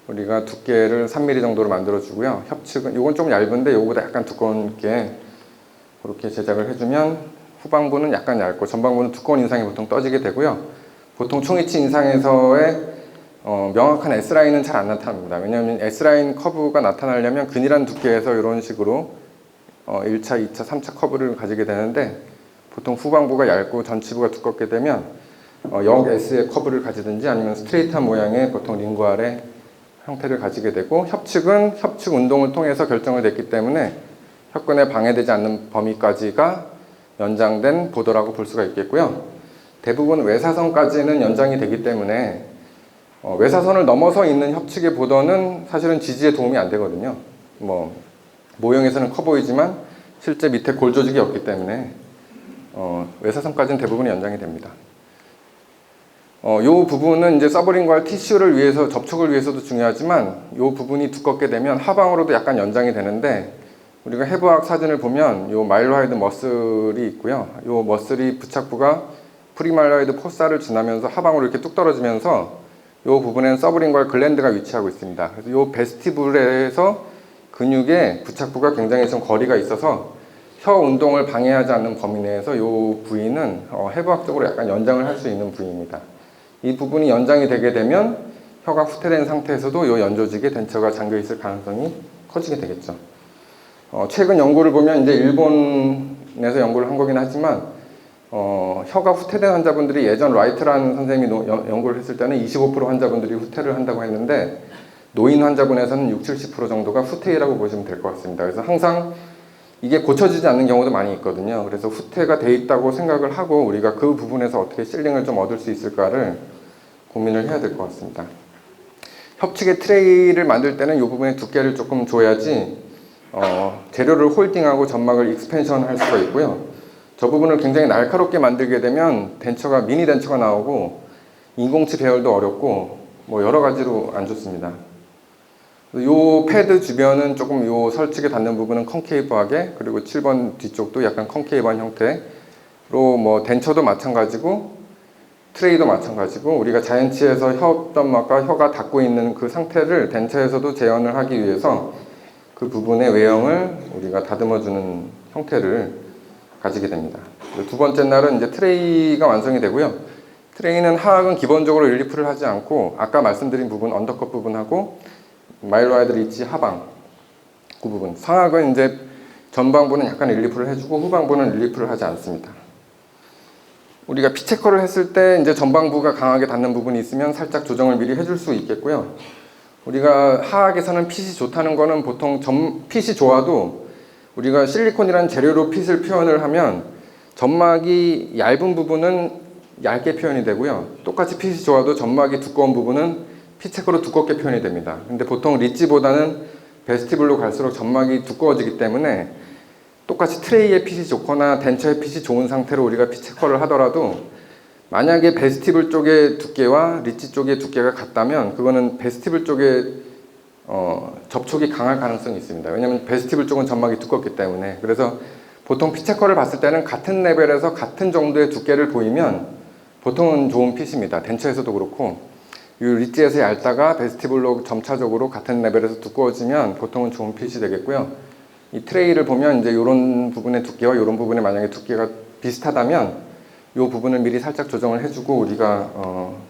우리가 두께를 3mm 정도로 만들어 주고요. 협측은 요건 좀 얇은데 요거보다 약간 두껍게 그렇게 제작을 해주면 후방부는 약간 얇고 전방부는 두꺼운 인상이 보통 떠지게 되고요. 보통 총이치 인상에서의 명확한 S라인은 잘 안 나타납니다. 왜냐하면 S라인 커브가 나타나려면 균일한 두께에서 이런 식으로 1차, 2차, 3차 커브를 가지게 되는데, 보통 후방부가 얇고 전치부가 두껍게 되면 역 S의 커브를 가지든지 아니면 스트레이트한 모양의 보통 링구알의 형태를 가지게 되고, 협측은 협측 운동을 통해서 결정을 됐기 때문에 혀근에 방해되지 않는 범위까지가 연장된 보도라고 볼 수가 있겠고요. 대부분 외사선까지는 연장이 되기 때문에 외사선을 넘어서 있는 협측의 보도는 사실은 지지에 도움이 안 되거든요. 모형에서는 커 보이지만 실제 밑에 골 조직이 없기 때문에 외사선까지는 대부분 연장이 됩니다. 요 부분은 이제 서브링구얼 티슈를 위해서, 접촉을 위해서도 중요하지만 요 부분이 두껍게 되면 하방으로도 약간 연장이 되는데, 우리가 해부학 사진을 보면 요 마일로하이드 머슬이 있고요. 요 머슬이 부착부가 프리마일로하이드 포사를 지나면서 하방으로 이렇게 뚝 떨어지면서 요 부분에는 서브링구얼 글랜드가 위치하고 있습니다. 그래서 요 베스티불에서 근육의 부착부가 굉장히 좀 거리가 있어서 혀 운동을 방해하지 않는 범위 내에서 요 부위는 해부학적으로 약간 연장을 할 수 있는 부위입니다. 이 부분이 연장이 되게 되면 혀가 후퇴된 상태에서도 요 연조직에 덴처가 잠겨 있을 가능성이 커지게 되겠죠. 최근 연구를 보면 이제 일본에서 연구를 한 거긴 하지만 혀가 후퇴된 환자분들이 예전 라이트라는 선생님이 연구를 했을 때는 25% 환자분들이 후퇴를 한다고 했는데, 노인 환자분에서는 60-70% 정도가 후퇴라고 보시면 될 것 같습니다. 그래서 항상 이게 고쳐지지 않는 경우도 많이 있거든요. 그래서 후퇴가 돼 있다고 생각을 하고 우리가 그 부분에서 어떻게 실링을 좀 얻을 수 있을까를 고민을 해야 될 것 같습니다. 협측의 트레이를 만들 때는 이 부분의 두께를 조금 줘야지 재료를 홀딩하고 점막을 익스펜션 할 수가 있고요. 저 부분을 굉장히 날카롭게 만들게 되면 덴처가, 미니 덴처가 나오고 인공치 배열도 어렵고 여러 가지로 안 좋습니다. 요 패드 주변은 조금 요 설치게 닿는 부분은 컨케이브하게, 그리고 7번 뒤쪽도 약간 컨케이브한 형태로 덴처도 마찬가지고 트레이도 마찬가지고, 우리가 자연치에서 혀점막과 혀가 닿고 있는 그 상태를 덴처에서도 재현을 하기 위해서 그 부분의 외형을 우리가 다듬어주는 형태를 가지게 됩니다. 두 번째 날은 이제 트레이가 완성이 되고요. 트레이는 하악은 기본적으로 릴리프를 하지 않고 아까 말씀드린 부분, 언더컷 부분하고 마일로하이드 리치 하방 그 부분, 상악은 이제 전방부는 약간 릴리프를 해주고 후방부는 릴리프를 하지 않습니다. 우리가 피체커를 했을 때 이제 전방부가 강하게 닿는 부분이 있으면 살짝 조정을 미리 해줄 수 있겠고요. 우리가 하악에서는 핏이 좋다는 거는 보통 핏이 좋아도 우리가 실리콘이라는 재료로 핏을 표현을 하면 점막이 얇은 부분은 얇게 표현이 되고요. 똑같이 핏이 좋아도 점막이 두꺼운 부분은 피체커로 두껍게 표현이 됩니다. 근데 보통 리치보다는 베스티블로 갈수록 점막이 두꺼워지기 때문에 똑같이 트레이의 핏이 좋거나 덴처의 핏이 좋은 상태로 우리가 피체커를 하더라도 만약에 베스티블 쪽의 두께와 리치 쪽의 두께가 같다면 그거는 베스티블 쪽에 접촉이 강할 가능성이 있습니다. 왜냐하면 베스티블 쪽은 점막이 두껍기 때문에. 그래서 보통 피체커를 봤을 때는 같은 레벨에서 같은 정도의 두께를 보이면 보통은 좋은 핏입니다. 덴처에서도 그렇고 이 리치에서 얇다가 베스티블로 점차적으로 같은 레벨에서 두꺼워지면 보통은 좋은 핏이 되겠고요. 이 트레이를 보면 이제 이런 부분의 두께와 이런 부분의 만약에 두께가 비슷하다면 이 부분을 미리 살짝 조정을 해주고 우리가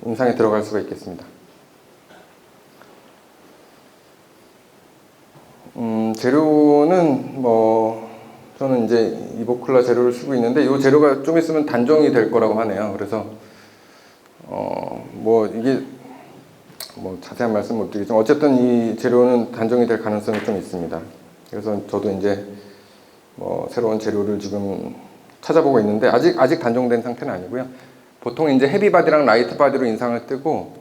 임상에 들어갈 수가 있겠습니다. 재료는 뭐 저는 이제 이보클라 재료를 쓰고 있는데 이 재료가 좀 있으면 단종이 될 거라고 하네요. 그래서 뭐 이게 뭐 자세한 말씀 못 드리지만 어쨌든 이 재료는 단종이 될 가능성이 좀 있습니다. 그래서 저도 이제 뭐 새로운 재료를 지금 찾아보고 있는데 아직 단종된 상태는 아니고요. 보통 이제 헤비 바디랑 라이트 바디로 인상을 뜨고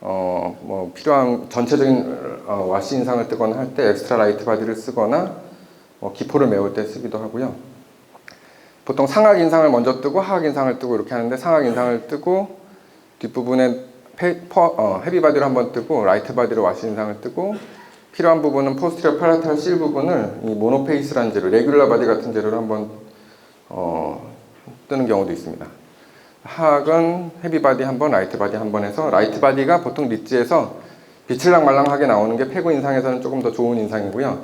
뭐 필요한 전체적인 와시 인상을 뜨거나 할 때 엑스트라 라이트 바디를 쓰거나 기포를 메울 때 쓰기도 하고요. 보통 상악 인상을 먼저 뜨고 하악 인상을 뜨고 이렇게 하는데 상악 인상을 뜨고 뒷부분에 헤비 바디로 한번 뜨고 라이트 바디로 와시 인상을 뜨고 필요한 부분은 포스티리어 팔라탈 실 부분을 이 모노페이스라는 재료, 레귤러 바디 같은 재료를 한번 뜨는 경우도 있습니다. 하악은 헤비 바디 한 번, 라이트 바디 한 번 해서 라이트 바디가 보통 리치에서 비칠랑말랑하게 나오는 게 페고 인상에서는 조금 더 좋은 인상이고요.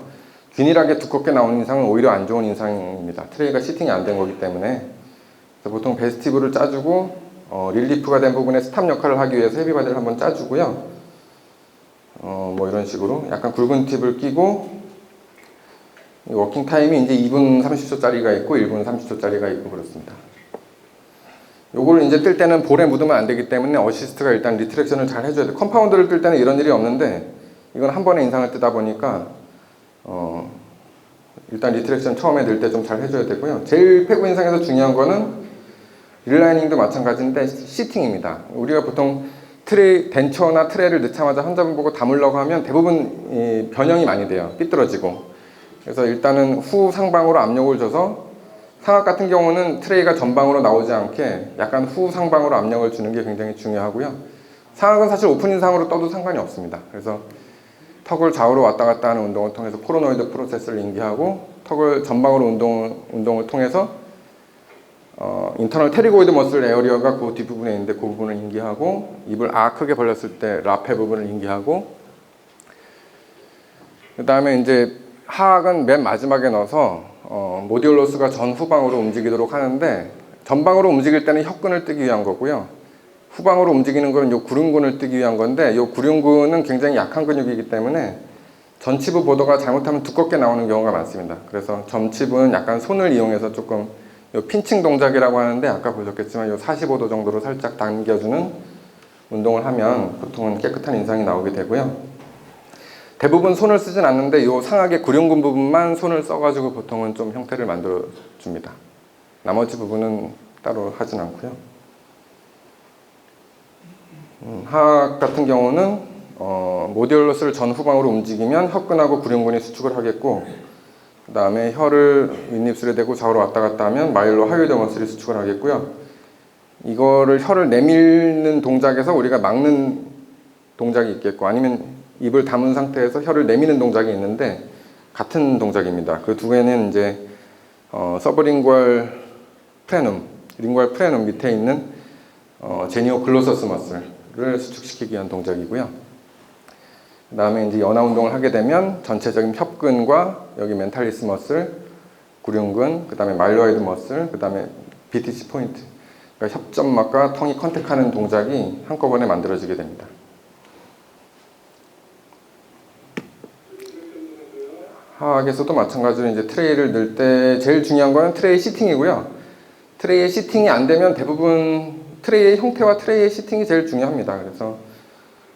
균일하게 두껍게 나오는 인상은 오히려 안 좋은 인상입니다. 트레이가 시팅이 안 된 거기 때문에. 그래서 보통 베스티블을 짜주고 릴리프가 된 부분에 스탑 역할을 하기 위해서 헤비 바디를 한번 짜주고요. 뭐 이런 식으로 약간 굵은 팁을 끼고 워킹 타임이 이제 2분 30초짜리가 있고 1분 30초짜리가 있고 그렇습니다. 요걸 이제 뜰 때는 볼에 묻으면 안 되기 때문에 어시스트가 일단 리트랙션을 잘 해줘야 돼요. 컴파운드를 뜰 때는 이런 일이 없는데 이건 한 번에 인상을 뜨다 보니까 일단 리트랙션 처음에 늘 때 좀 잘 해줘야 되고요. 제일 페고 인상에서 중요한 거는 릴라이닝도 마찬가지인데 시팅입니다. 우리가 보통 덴처나 트레이를 넣자마자 환자분 보고 담으려고 하면 대부분 변형이 많이 돼요. 삐뚤어지고. 그래서 일단은 후 상방으로 압력을 줘서 상악 같은 경우는 트레이가 전방으로 나오지 않게 약간 후 상방으로 압력을 주는 게 굉장히 중요하고요. 상악은 사실 오픈 인상으로 떠도 상관이 없습니다. 그래서 턱을 좌우로 왔다 갔다 하는 운동을 통해서 코로노이드 프로세스를 인기하고 턱을 전방으로 운동을 통해서 인터널 테리고이드 머슬 에어리어가 그 뒷부분에 있는데 그 부분을 인기하고 입을 크게 벌렸을 때 라페 부분을 인기하고 그 다음에 이제 하악은 맨 마지막에 넣어서 모듈러스가 전후방으로 움직이도록 하는데 전방으로 움직일 때는 혀근을 뜨기 위한 거고요. 후방으로 움직이는 거는 요 구륜근을 뜨기 위한 건데 요 구륜근은 굉장히 약한 근육이기 때문에 전치부 보도가 잘못하면 두껍게 나오는 경우가 많습니다. 그래서 전치부는 약간 손을 이용해서 조금 요 핀칭 동작이라고 하는데 아까 보셨겠지만 요 45도 정도로 살짝 당겨주는 운동을 하면 보통은 깨끗한 인상이 나오게 되고요. 대부분 손을 쓰진 않는데 요 상악의 구륜근 부분만 손을 써가지고 보통은 좀 형태를 만들어 줍니다. 나머지 부분은 따로 하진 않고요. 하악 같은 경우는 모듈러스를 전후방으로 움직이면 혀근하고 구륜근이 수축을 하겠고 그 다음에 혀를 윗입술에 대고 좌우로 왔다 갔다 하면 마일로 하이오드 머슬이 수축을 하겠고요. 이거를 혀를 내밀는 동작에서 우리가 막는 동작이 있겠고 아니면 입을 담은 상태에서 혀를 내미는 동작이 있는데 같은 동작입니다. 그 두 개는 이제 서브링구얼 프레눔 밑에 있는 제니오 글로서스 머슬을 수축시키기 위한 동작이고요. 그 다음에 이제 연화 운동을 하게 되면 전체적인 협근과 여기 멘탈리스 머슬, 구륜근, 그 다음에 마일로이드 머슬, 그 다음에 BTC 포인트, 그러니까 협점막과 텅이 컨택하는 동작이 한꺼번에 만들어지게 됩니다. 하악에서도 마찬가지로 이제 트레이를 넣을 때 제일 중요한 거는 트레이 시팅이고요. 트레이의 시팅이 안 되면 대부분 트레이의 형태와 트레이의 시팅이 제일 중요합니다. 그래서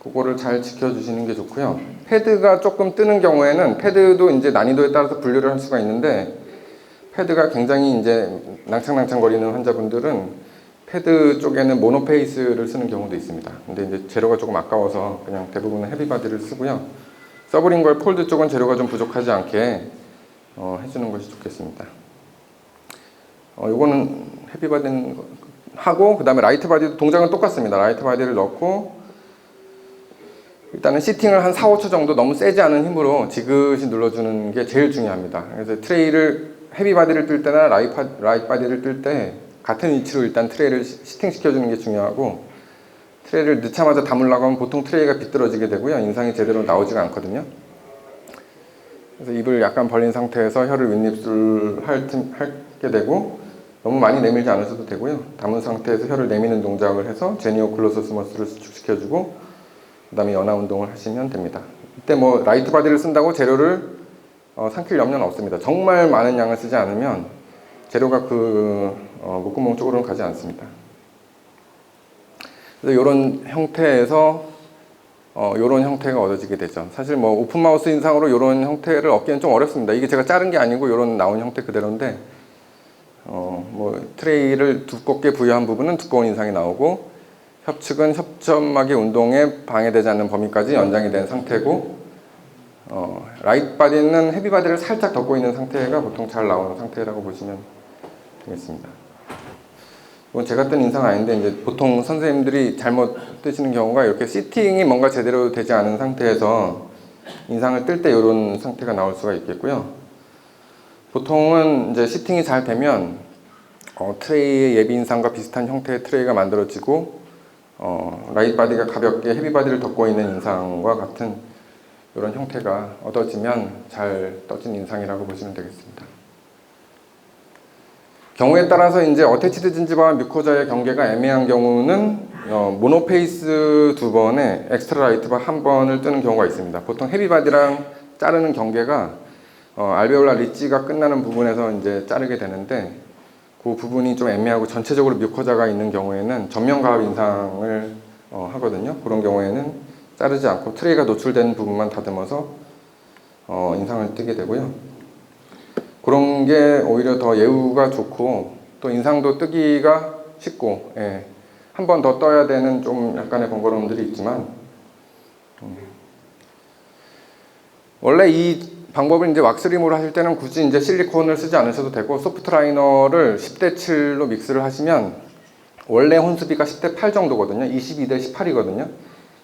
그거를 잘 지켜주시는 게 좋고요. 패드가 조금 뜨는 경우에는 패드도 이제 난이도에 따라서 분류를 할 수가 있는데, 패드가 굉장히 이제 낭창낭창거리는 환자분들은 패드 쪽에는 모노페이스를 쓰는 경우도 있습니다. 근데 이제 재료가 조금 아까워서 그냥 대부분은 헤비바디를 쓰고요. 서브링걸 폴드 쪽은 재료가 좀 부족하지 않게 해주는 것이 좋겠습니다. 요거는 헤비바디는 하고, 그 다음에 라이트 바디도 동작은 똑같습니다. 라이트 바디를 넣고 일단은 시팅을 한 4, 5초 정도 너무 세지 않은 힘으로 지그시 눌러주는 게 제일 중요합니다. 그래서 트레이를 헤비 바디를 뜰 때나 라이트 바디를 뜰 때 같은 위치로 일단 트레이를 시팅 시켜주는 게 중요하고, 트레이를 넣자마자 담으려고 하면 보통 트레이가 비뚤어지게 되고요. 인상이 제대로 나오지가 않거든요. 그래서 입을 약간 벌린 상태에서 혀를 윗입술 하게 되고, 너무 많이 내밀지 않으셔도 되고요. 담은 상태에서 혀를 내미는 동작을 해서 제니오 글로서스 머슬을 수축시켜주고, 그 다음에 연화 운동을 하시면 됩니다. 이때 뭐 라이트 바디를 쓴다고 재료를 삼킬 염려는 없습니다. 정말 많은 양을 쓰지 않으면 재료가 그 목구멍 쪽으로는 가지 않습니다. 그래서 이런 형태에서 이런 형태가 얻어지게 되죠. 사실 뭐 오픈 마우스 인상으로 이런 형태를 얻기는 좀 어렵습니다. 이게 제가 자른 게 아니고 이런 나온 형태 그대로인데, 뭐 트레이를 두껍게 부여한 부분은 두꺼운 인상이 나오고, 협측은 협점막의 운동에 방해되지 않는 범위까지 연장이 된 상태고, 라이트 바디는 헤비 바디를 살짝 덮고 있는 상태가 보통 잘 나오는 상태라고 보시면 되겠습니다. 이건 제가 뜬 인상 아닌데, 이제 보통 선생님들이 잘못 뜨시는 경우가 이렇게 시팅이 뭔가 제대로 되지 않은 상태에서 인상을 뜰 때 이런 상태가 나올 수가 있겠고요. 보통은 이제 시팅이 잘 되면 트레이의 예비 인상과 비슷한 형태의 트레이가 만들어지고, 라이트 바디가 가볍게 헤비 바디를 덮고 있는 인상과 같은 이런 형태가 얻어지면 잘 떠진 인상이라고 보시면 되겠습니다. 경우에 따라서 이제 어태치드 진지바와 뮤코자의 경계가 애매한 경우는 모노페이스 2번에 엑스트라 라이트바 1번을 뜨는 경우가 있습니다. 보통 헤비 바디랑 자르는 경계가 알베올라 리지가 끝나는 부분에서 이제 자르게 되는데, 그 부분이 좀 애매하고 전체적으로 뮤코자가 있는 경우에는 전면 가압 인상을 하거든요. 그런 경우에는 자르지 않고 트레이가 노출된 부분만 다듬어서 인상을 뜨게 되고요. 그런 게 오히려 더 예후가 좋고, 또 인상도 뜨기가 쉽고, 한 번 더 떠야 되는 좀 약간의 번거로움들이 있지만, 원래 이 방법을 이제 왁스림으로 하실 때는 굳이 이제 실리콘을 쓰지 않으셔도 되고, 소프트 라이너를 10대 7로 믹스를 하시면 원래 혼수비가 10대 8 정도거든요. 22대 18이거든요.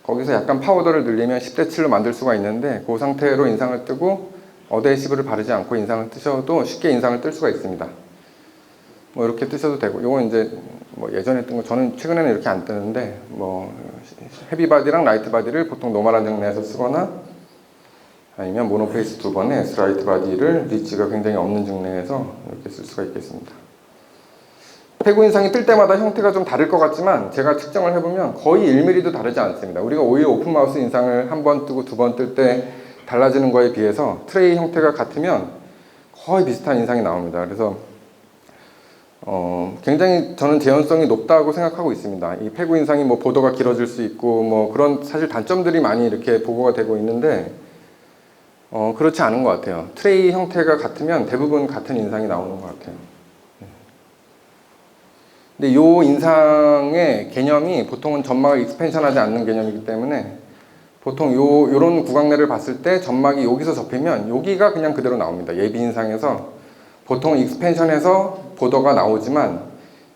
거기서 약간 파우더를 늘리면 10대 7로 만들 수가 있는데, 그 상태로 인상을 뜨고 어드헤시브를 바르지 않고 인상을 뜨셔도 쉽게 인상을 뜰 수가 있습니다. 뭐 이렇게 뜨셔도 되고, 요건 이제 뭐 예전에 뜬 거, 저는 최근에는 이렇게 안 뜨는데, 뭐 헤비 바디랑 라이트 바디를 보통 노멀한 증내에서 쓰거나, 아니면 모노페이스 2번에 라이트 바디를 리치가 굉장히 없는 증내에서 이렇게 쓸 수가 있겠습니다. 폐구 인상이 뜰 때마다 형태가 좀 다를 것 같지만, 제가 측정을 해보면 거의 1mm도 다르지 않습니다. 우리가 오히려 오픈 마우스 인상을 한 번 뜨고 두 번 뜰 때 달라지는 거에 비해서 트레이 형태가 같으면 거의 비슷한 인상이 나옵니다. 그래서 굉장히 저는 재현성이 높다고 생각하고 있습니다. 이 폐구 인상이 뭐 보도가 길어질 수 있고, 뭐 그런 사실 단점들이 많이 이렇게 보고가 되고 있는데, 그렇지 않은 것 같아요. 트레이 형태가 같으면 대부분 같은 인상이 나오는 것 같아요. 근데 이 인상의 개념이 보통은 점막을 익스펜션하지 않는 개념이기 때문에, 보통 요런 구강내를 봤을 때 점막이 여기서 접히면 여기가 그냥 그대로 나옵니다. 예비 인상에서 보통 익스펜션해서 보도가 나오지만,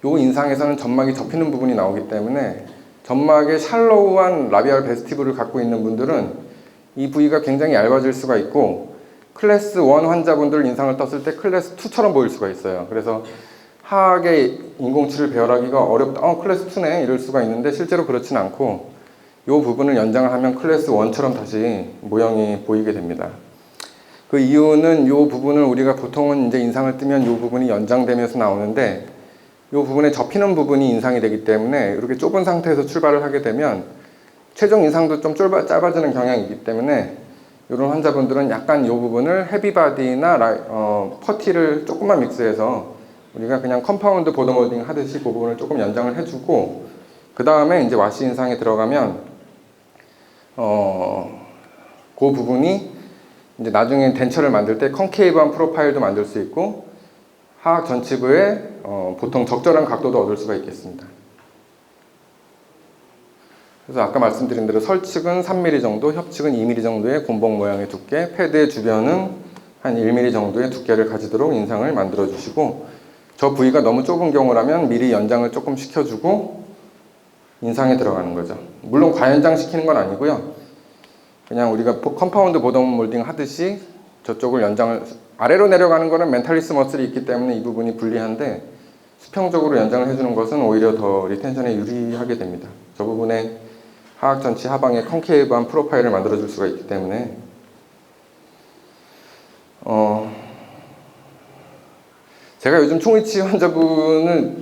요 인상에서는 점막이 접히는 부분이 나오기 때문에, 점막에 샬로우한 라비알 베스티블을 갖고 있는 분들은 이 부위가 굉장히 얇아질 수가 있고, 클래스 1 환자분들 인상을 떴을 때 클래스 2처럼 보일 수가 있어요. 그래서 하악의 인공치를 배열하기가 어렵다, 클래스 2네 이럴 수가 있는데, 실제로 그렇진 않고 이 부분을 연장을 하면 클래스 1처럼 다시 모형이 보이게 됩니다. 그 이유는 이 부분을 우리가 보통은 이제 인상을 뜨면 이 부분이 연장되면서 나오는데, 이 부분에 접히는 부분이 인상이 되기 때문에, 이렇게 좁은 상태에서 출발을 하게 되면 최종 인상도 좀 짧아지는 경향이 있기 때문에, 이런 환자분들은 약간 이 부분을 헤비바디나 퍼티를 조금만 믹스해서 우리가 그냥 컴파운드 보드 몰딩 하듯이 그 부분을 조금 연장을 해주고, 그 다음에 이제 와시 인상에 들어가면 그 부분이 이제 나중에 덴처를 만들 때 컨케이브한 프로파일도 만들 수 있고, 하악 전치부에 보통 적절한 각도도 얻을 수가 있겠습니다. 그래서 아까 말씀드린 대로 설측은 3mm 정도, 협측은 2mm 정도의 곤봉 모양의 두께, 패드의 주변은 한 1mm 정도의 두께를 가지도록 인상을 만들어 주시고, 저 부위가 너무 좁은 경우라면 미리 연장을 조금 시켜주고 인상에 들어가는 거죠. 물론 과연장 시키는 건 아니고요. 그냥 우리가 컴파운드 보드 몰딩 하듯이 저쪽을 연장을, 아래로 내려가는 거는 멘탈리스 머슬이 있기 때문에 이 부분이 불리한데, 수평적으로 연장을 해주는 것은 오히려 더 리텐션에 유리하게 됩니다. 저 부분에 하악 전치 하방에 컨케이브한 프로파일을 만들어 줄 수가 있기 때문에 제가 요즘 총위치 환자분을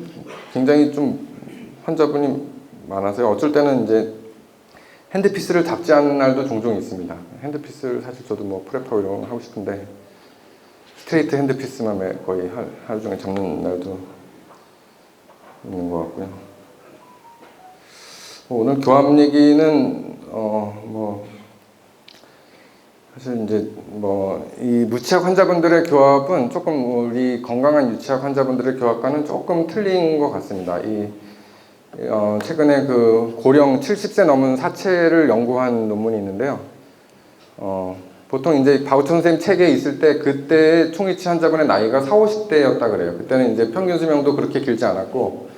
굉장히 좀 환자분이 많아서요. 어쩔 때는 이제 핸드피스를 잡지 않는 날도 종종 있습니다. 핸드피스를 사실 저도 뭐 프레퍼 이런 거 하고 싶은데 스트레이트 핸드피스만 거의 하루 종일 잡는 날도 있는 것 같고요. 오늘 교합 얘기는 사실 이제 이 무치약 환자분들의 교합은 조금 우리 건강한 유치약 환자분들의 교합과는 조금 틀린 것 같습니다. 최근에 그 고령 70세 넘은 사체를 연구한 논문이 있는데요. 보통 이제 바우처 선생님 책에 있을 때 그때 총이치 환자분의 나이가 40, 50대였다 그래요. 그때는 이제 평균 수명도 그렇게 길지 않았고,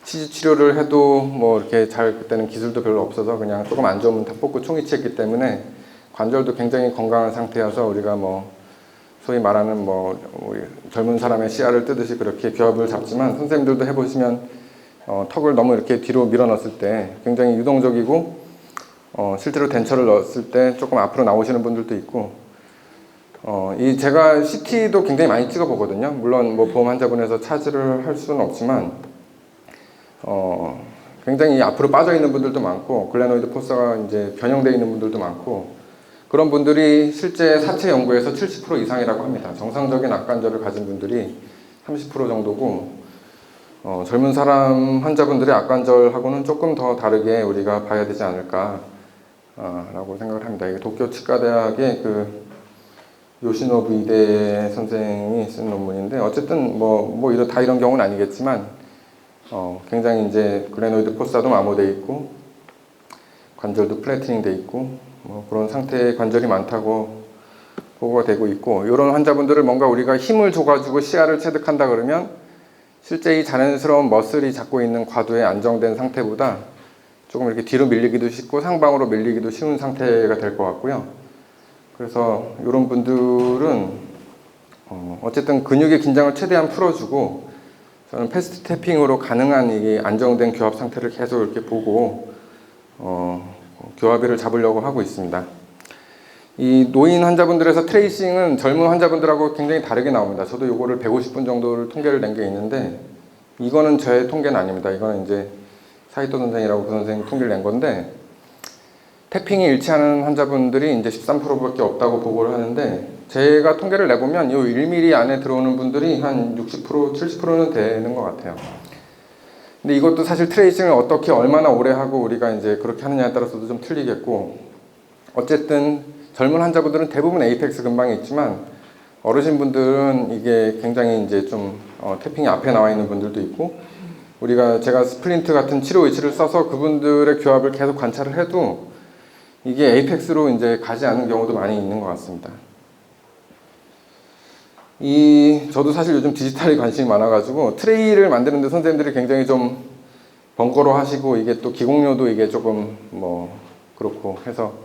치주 치료를 해도 뭐 이렇게 그때는 기술도 별로 없어서 그냥 조금 안 좋으면 다 뽑고 총이치했기 때문에 관절도 굉장히 건강한 상태여서 우리가 소위 말하는 젊은 사람의 씨알을 뜨듯이 그렇게 교합을 잡지만, 선생님들도 해보시면 턱을 너무 이렇게 뒤로 밀어넣었을 때 굉장히 유동적이고, 실제로 덴처를 넣었을 때 조금 앞으로 나오시는 분들도 있고, 제가 CT도 굉장히 많이 찍어 보거든요. 물론 보험 환자분에서 차지를 할 수는 없지만, 굉장히 앞으로 빠져 있는 분들도 많고, 글레노이드 포사가 이제 변형되어 있는 분들도 많고, 그런 분들이 실제 사체 연구에서 70% 이상이라고 합니다. 정상적인 악관절을 가진 분들이 30% 정도고, 젊은 사람 환자분들의 악관절하고는 조금 더 다르게 우리가 봐야 되지 않을까 라고 생각을 합니다. 이게 도쿄 치과대학의 그 요시노부 이데 선생이 쓴 논문인데, 어쨌든 다 이런 경우는 아니겠지만, 굉장히 이제 글레노이드 포사도 마모돼 있고, 관절도 플래티닝 돼 있고, 그런 상태의 관절이 많다고 보고가 되고 있고, 이런 환자분들을 뭔가 우리가 힘을 줘가지고 시야를 체득한다 그러면 실제 이 자연스러운 머슬이 잡고 있는 과도에 안정된 상태보다 조금 이렇게 뒤로 밀리기도 쉽고 상방으로 밀리기도 쉬운 상태가 될 것 같고요. 그래서 이런 분들은 어쨌든 근육의 긴장을 최대한 풀어주고, 저는 패스트 태핑으로 가능한 이게 안정된 교합 상태를 계속 이렇게 보고 교합을 잡으려고 하고 있습니다. 이 노인 환자분들에서 트레이싱은 젊은 환자분들하고 굉장히 다르게 나옵니다. 저도 요거를 150분 정도를 통계를 낸 게 있는데, 이거는 제 통계는 아닙니다. 이거는 이제 사이토 선생이라고 그 선생님이 통계를 낸 건데, 태핑이 일치하는 환자분들이 이제 13%밖에 없다고 보고를 하는데, 제가 통계를 내보면 요 1mm 안에 들어오는 분들이 한 60%, 70%는 되는 것 같아요. 근데 이것도 사실 트레이싱을 어떻게 얼마나 오래 하고 우리가 이제 그렇게 하느냐에 따라서도 좀 틀리겠고, 어쨌든 젊은 환자분들은 대부분 에이펙스 근방에 있지만, 어르신분들은 이게 굉장히 이제 좀 태핑이 앞에 나와 있는 분들도 있고, 제가 스플린트 같은 치료 위치를 써서 그분들의 교합을 계속 관찰을 해도 이게 에이펙스로 이제 가지 않는 경우도 많이 있는 것 같습니다. 저도 사실 요즘 디지털에 관심이 많아가지고 트레이를 만드는데 선생님들이 굉장히 좀 번거로워 하시고, 이게 또 기공료도 이게 조금 그렇고 해서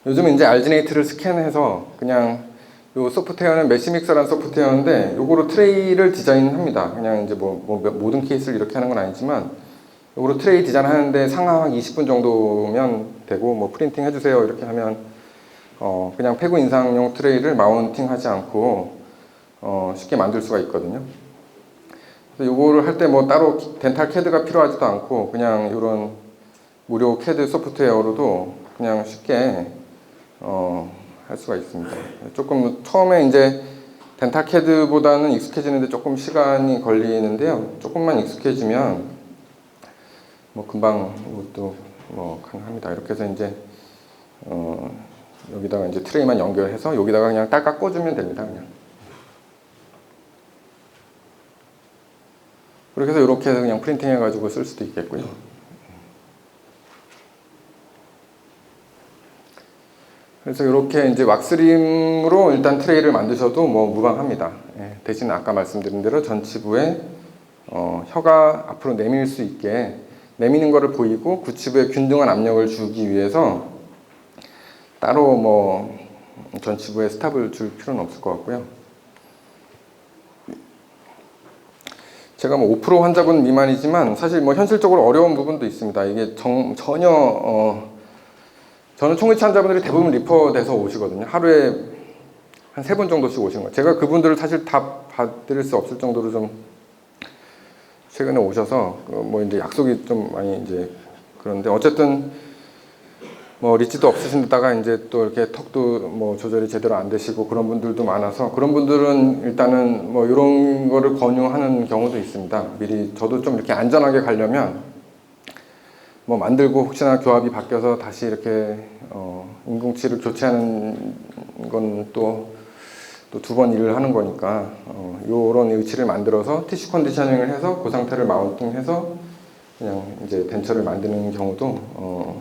요즘 이제 알지네이트를 스캔해서 그냥 요 소프트웨어는 메시믹서라는 소프트웨어인데 요거로 트레이를 디자인합니다. 그냥 이제 모든 케이스를 이렇게 하는 건 아니지만 요거로 트레이 디자인 하는데 상하 한 20분 정도면 되고, 프린팅 해주세요 이렇게 하면 그냥 폐구 인상용 트레이를 마운팅 하지 않고 쉽게 만들 수가 있거든요. 그래서 요거를 할 때 따로 덴탈 캐드가 필요하지도 않고, 그냥 이런 무료 캐드 소프트웨어로도 그냥 쉽게 할 수가 있습니다. 조금 처음에 이제 덴탈캐드보다는 익숙해지는데 조금 시간이 걸리는데요. 조금만 익숙해지면 뭐 금방 이것도 뭐 가능합니다. 이렇게 해서 이제 여기다가 이제 트레이만 연결해서 여기다가 그냥 딸깍 꽂으면 됩니다. 그냥. 그렇게 해서 이렇게 해서 그냥 프린팅 해가지고 쓸 수도 있겠고요. 그래서 이렇게 이제 왁스림으로 일단 트레이를 만드셔도 뭐 무방합니다. 예, 대신 아까 말씀드린 대로 전치부에 혀가 앞으로 내밀 수 있게 내미는 거를 보이고 구치부에 균등한 압력을 주기 위해서 따로 뭐 전치부에 스탑을 줄 필요는 없을 것 같고요. 제가 뭐 5% 환자분 미만이지만 사실 뭐 현실적으로 어려운 부분도 있습니다. 이게 전혀 저는 총이치 환자분들이 대부분 리퍼돼서 오시거든요. 하루에 한 3분 정도씩 오시는 거예요. 제가 그분들을 사실 다 받을 수 없을 정도로 좀 최근에 오셔서 뭐 이제 약속이 좀 많이 이제 그런데 어쨌든 뭐 리치도 없으신 데다가 이제 또 이렇게 턱도 뭐 조절이 제대로 안 되시고 그런 분들도 많아서 그런 분들은 일단은 뭐 이런 거를 권유하는 경우도 있습니다. 미리 저도 좀 이렇게 안전하게 가려면 뭐 만들고 혹시나 교합이 바뀌어서 다시 이렇게 인공치를 교체하는 건 또 두 번 일을 하는 거니까 요런 의치를 만들어서 티슈 컨디셔닝을 해서 그 상태를 마운팅해서 그냥 이제 덴처를 만드는 경우도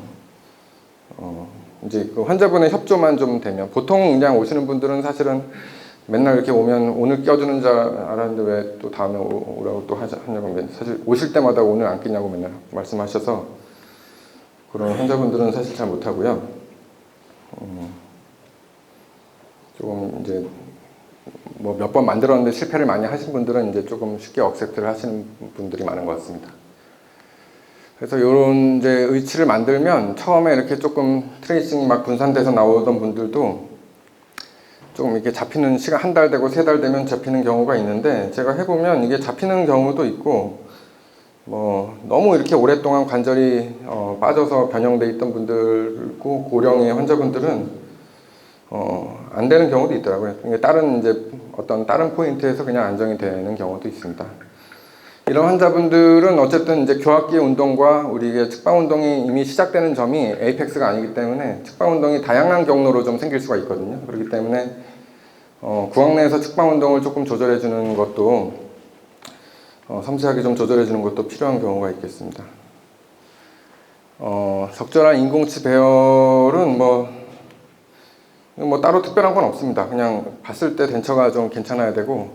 이제 그 환자분의 협조만 좀 되면 보통 그냥 오시는 분들은 사실은 맨날 이렇게 오면 오늘 껴주는 줄 알았는데 왜 또 다음에 오라고 또 하냐고 사실 오실 때마다 오늘 안 끼냐고 맨날 말씀하셔서 그런 환자분들은 사실 잘 못하고요. 조금 이제 뭐 몇 번 만들었는데 실패를 많이 하신 분들은 이제 조금 쉽게 억셉트를 하시는 분들이 많은 것 같습니다. 그래서 이런 이제 의치를 만들면 처음에 이렇게 조금 트레이싱이 막 분산돼서 나오던 분들도 조금 이렇게 잡히는 시간 한 달 되고 3달 되면 잡히는 경우가 있는데 제가 해보면 이게 잡히는 경우도 있고 뭐 너무 이렇게 오랫동안 관절이 빠져서 변형돼 있던 분들고 고령의 환자분들은 안 되는 경우도 있더라고요. 다른 이제 어떤 다른 포인트에서 그냥 안정이 되는 경우도 있습니다. 이런 환자분들은 어쨌든 이제 교합기 운동과 우리의 측방 운동이 이미 시작되는 점이 에이펙스가 아니기 때문에 측방 운동이 다양한 경로로 좀 생길 수가 있거든요. 그렇기 때문에 구강 내에서 측방 운동을 조금 조절해 주는 것도 섬세하게 좀 조절해 주는 것도 필요한 경우가 있겠습니다. 적절한 인공치 배열은 뭐 따로 특별한 건 없습니다. 그냥 봤을 때 덴처가 좀 괜찮아야 되고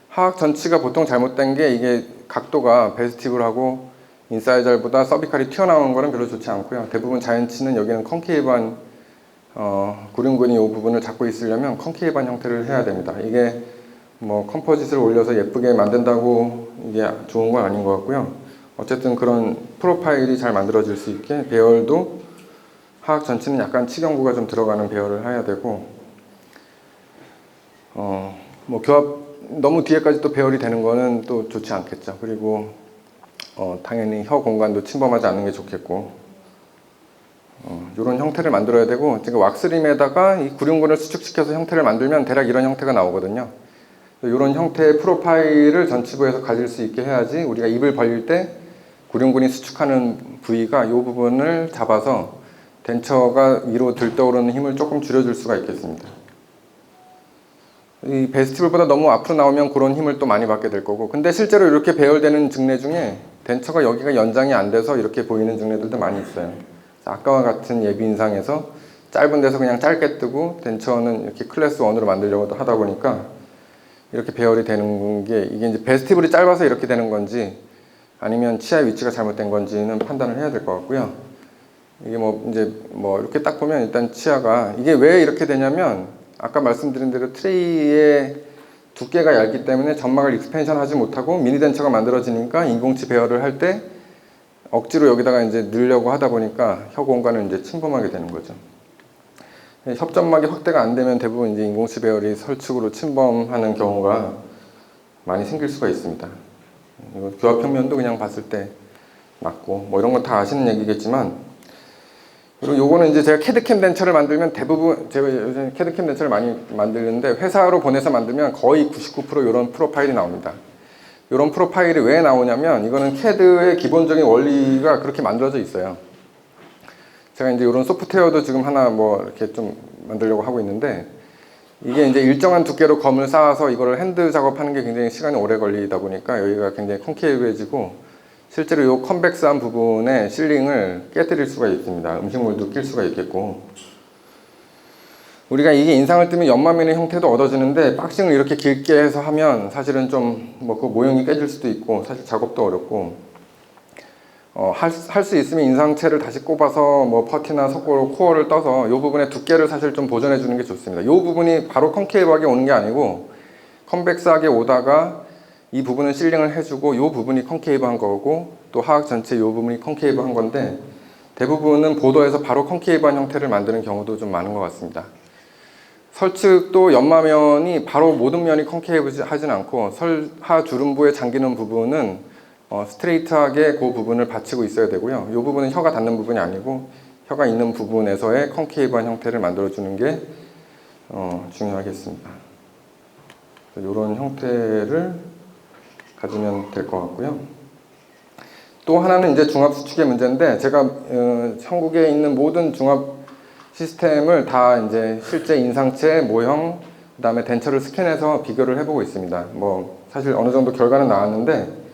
하악 전치가 보통 잘못된 게 이게 각도가 베스티블하고 인사이절보다 서비칼이 튀어나오는 거는 별로 좋지 않고요. 대부분 자연치는 여기는 컨케이브한 구륜근이 이 부분을 잡고 있으려면 컨케이브한 형태를 해야 됩니다. 이게 뭐 컴포짓을 올려서 예쁘게 만든다고 이게 좋은 건 아닌 것 같고요. 어쨌든 그런 프로파일이 잘 만들어질 수 있게 배열도 하악 전치는 약간 치경구가 좀 들어가는 배열을 해야 되고 뭐 교합 너무 뒤에까지 또 배열이 되는 거는 또 좋지 않겠죠. 그리고 당연히 혀 공간도 침범하지 않는 게 좋겠고 이런 형태를 만들어야 되고 지금 왁스림에다가 이 구륜근을 수축시켜서 형태를 만들면 대략 이런 형태가 나오거든요. 이런 형태의 프로파일을 전치부에서 가질 수 있게 해야지 우리가 입을 벌릴 때 구륜근이 수축하는 부위가 이 부분을 잡아서 덴처가 위로 들떠오르는 힘을 조금 줄여줄 수가 있겠습니다. 이 베스티블보다 너무 앞으로 나오면 그런 힘을 또 많이 받게 될 거고 근데 실제로 이렇게 배열되는 증례 중에 덴처가 여기가 연장이 안 돼서 이렇게 보이는 증례들도 많이 있어요. 아까와 같은 예비 인상에서 짧은 데서 그냥 짧게 뜨고 덴처는 이렇게 클래스 1으로 만들려고 하다 보니까 이렇게 배열이 되는 게 이게 이제 베스티블이 짧아서 이렇게 되는 건지 아니면 치아의 위치가 잘못된 건지는 판단을 해야 될 것 같고요. 이게 이제 이렇게 딱 보면 일단 치아가 이게 왜 이렇게 되냐면 아까 말씀드린 대로 트레이의 두께가 얇기 때문에 점막을 익스펜션 하지 못하고 미니 덴처가 만들어지니까 인공치 배열을 할 때 억지로 여기다가 이제 넣으려고 하다 보니까 혀 공간을 이제 침범하게 되는 거죠. 협점막이 확대가 안 되면 대부분 이제 인공치 배열이 설축으로 침범하는 경우가 많이 생길 수가 있습니다. 이거 교합 평면도 그냥 봤을 때 맞고 뭐 이런 거 다 아시는 얘기겠지만 그리고 요거는 이제 제가 캐드캠 덴처를 만들면 대부분, 제가 요새 캐드캠 덴처를 많이 만드는데 회사로 보내서 만들면 거의 99% 이런 프로파일이 나옵니다. 이런 프로파일이 왜 나오냐면 이거는 캐드의 기본적인 원리가 그렇게 만들어져 있어요. 제가 이제 이런 소프트웨어도 지금 하나 뭐 이렇게 좀 만들려고 하고 있는데, 이게 이제 일정한 두께로 검을 쌓아서 이거를 핸드 작업하는 게 굉장히 시간이 오래 걸리다 보니까 여기가 굉장히 콘케이브해지고, 실제로 이 컨벡스한 부분에 실링을 깨뜨릴 수가 있습니다. 음식물도 낄 수가 있겠고, 우리가 이게 인상을 뜨면 연마면의 형태도 얻어지는데 박싱을 이렇게 길게 해서 하면 사실은 좀 뭐 그 모형이 깨질 수도 있고 사실 작업도 어렵고, 할 수 있으면 인상체를 다시 꼽아서 뭐 퍼티나 석고로 코어를 떠서 이 부분의 두께를 사실 좀 보존해 주는 게 좋습니다. 이 부분이 바로 컨케이브하게 오는 게 아니고 컨벡스하게 오다가 이 부분은 실링을 해주고 이 부분이 컨케이브한 거고, 또 하악 전체 이 부분이 컨케이브한 건데, 대부분은 보도에서 바로 컨케이브한 형태를 만드는 경우도 좀 많은 것 같습니다. 설측도 연마면이 바로 모든 면이 컨케이브 하진 않고 설하 주름부에 잠기는 부분은 스트레이트하게 그 부분을 받치고 있어야 되고요. 이 부분은 혀가 닿는 부분이 아니고 혀가 있는 부분에서의 컨케이브한 형태를 만들어주는 게 중요하겠습니다. 이런 형태를 가지면 될 것 같고요. 또 하나는 이제 중압 수축의 문제인데, 제가 한국에 있는 모든 중압 시스템을 다 이제 실제 인상체, 모형, 그 다음에 덴처를 스캔해서 비교를 해보고 있습니다. 뭐 사실 어느 정도 결과는 나왔는데,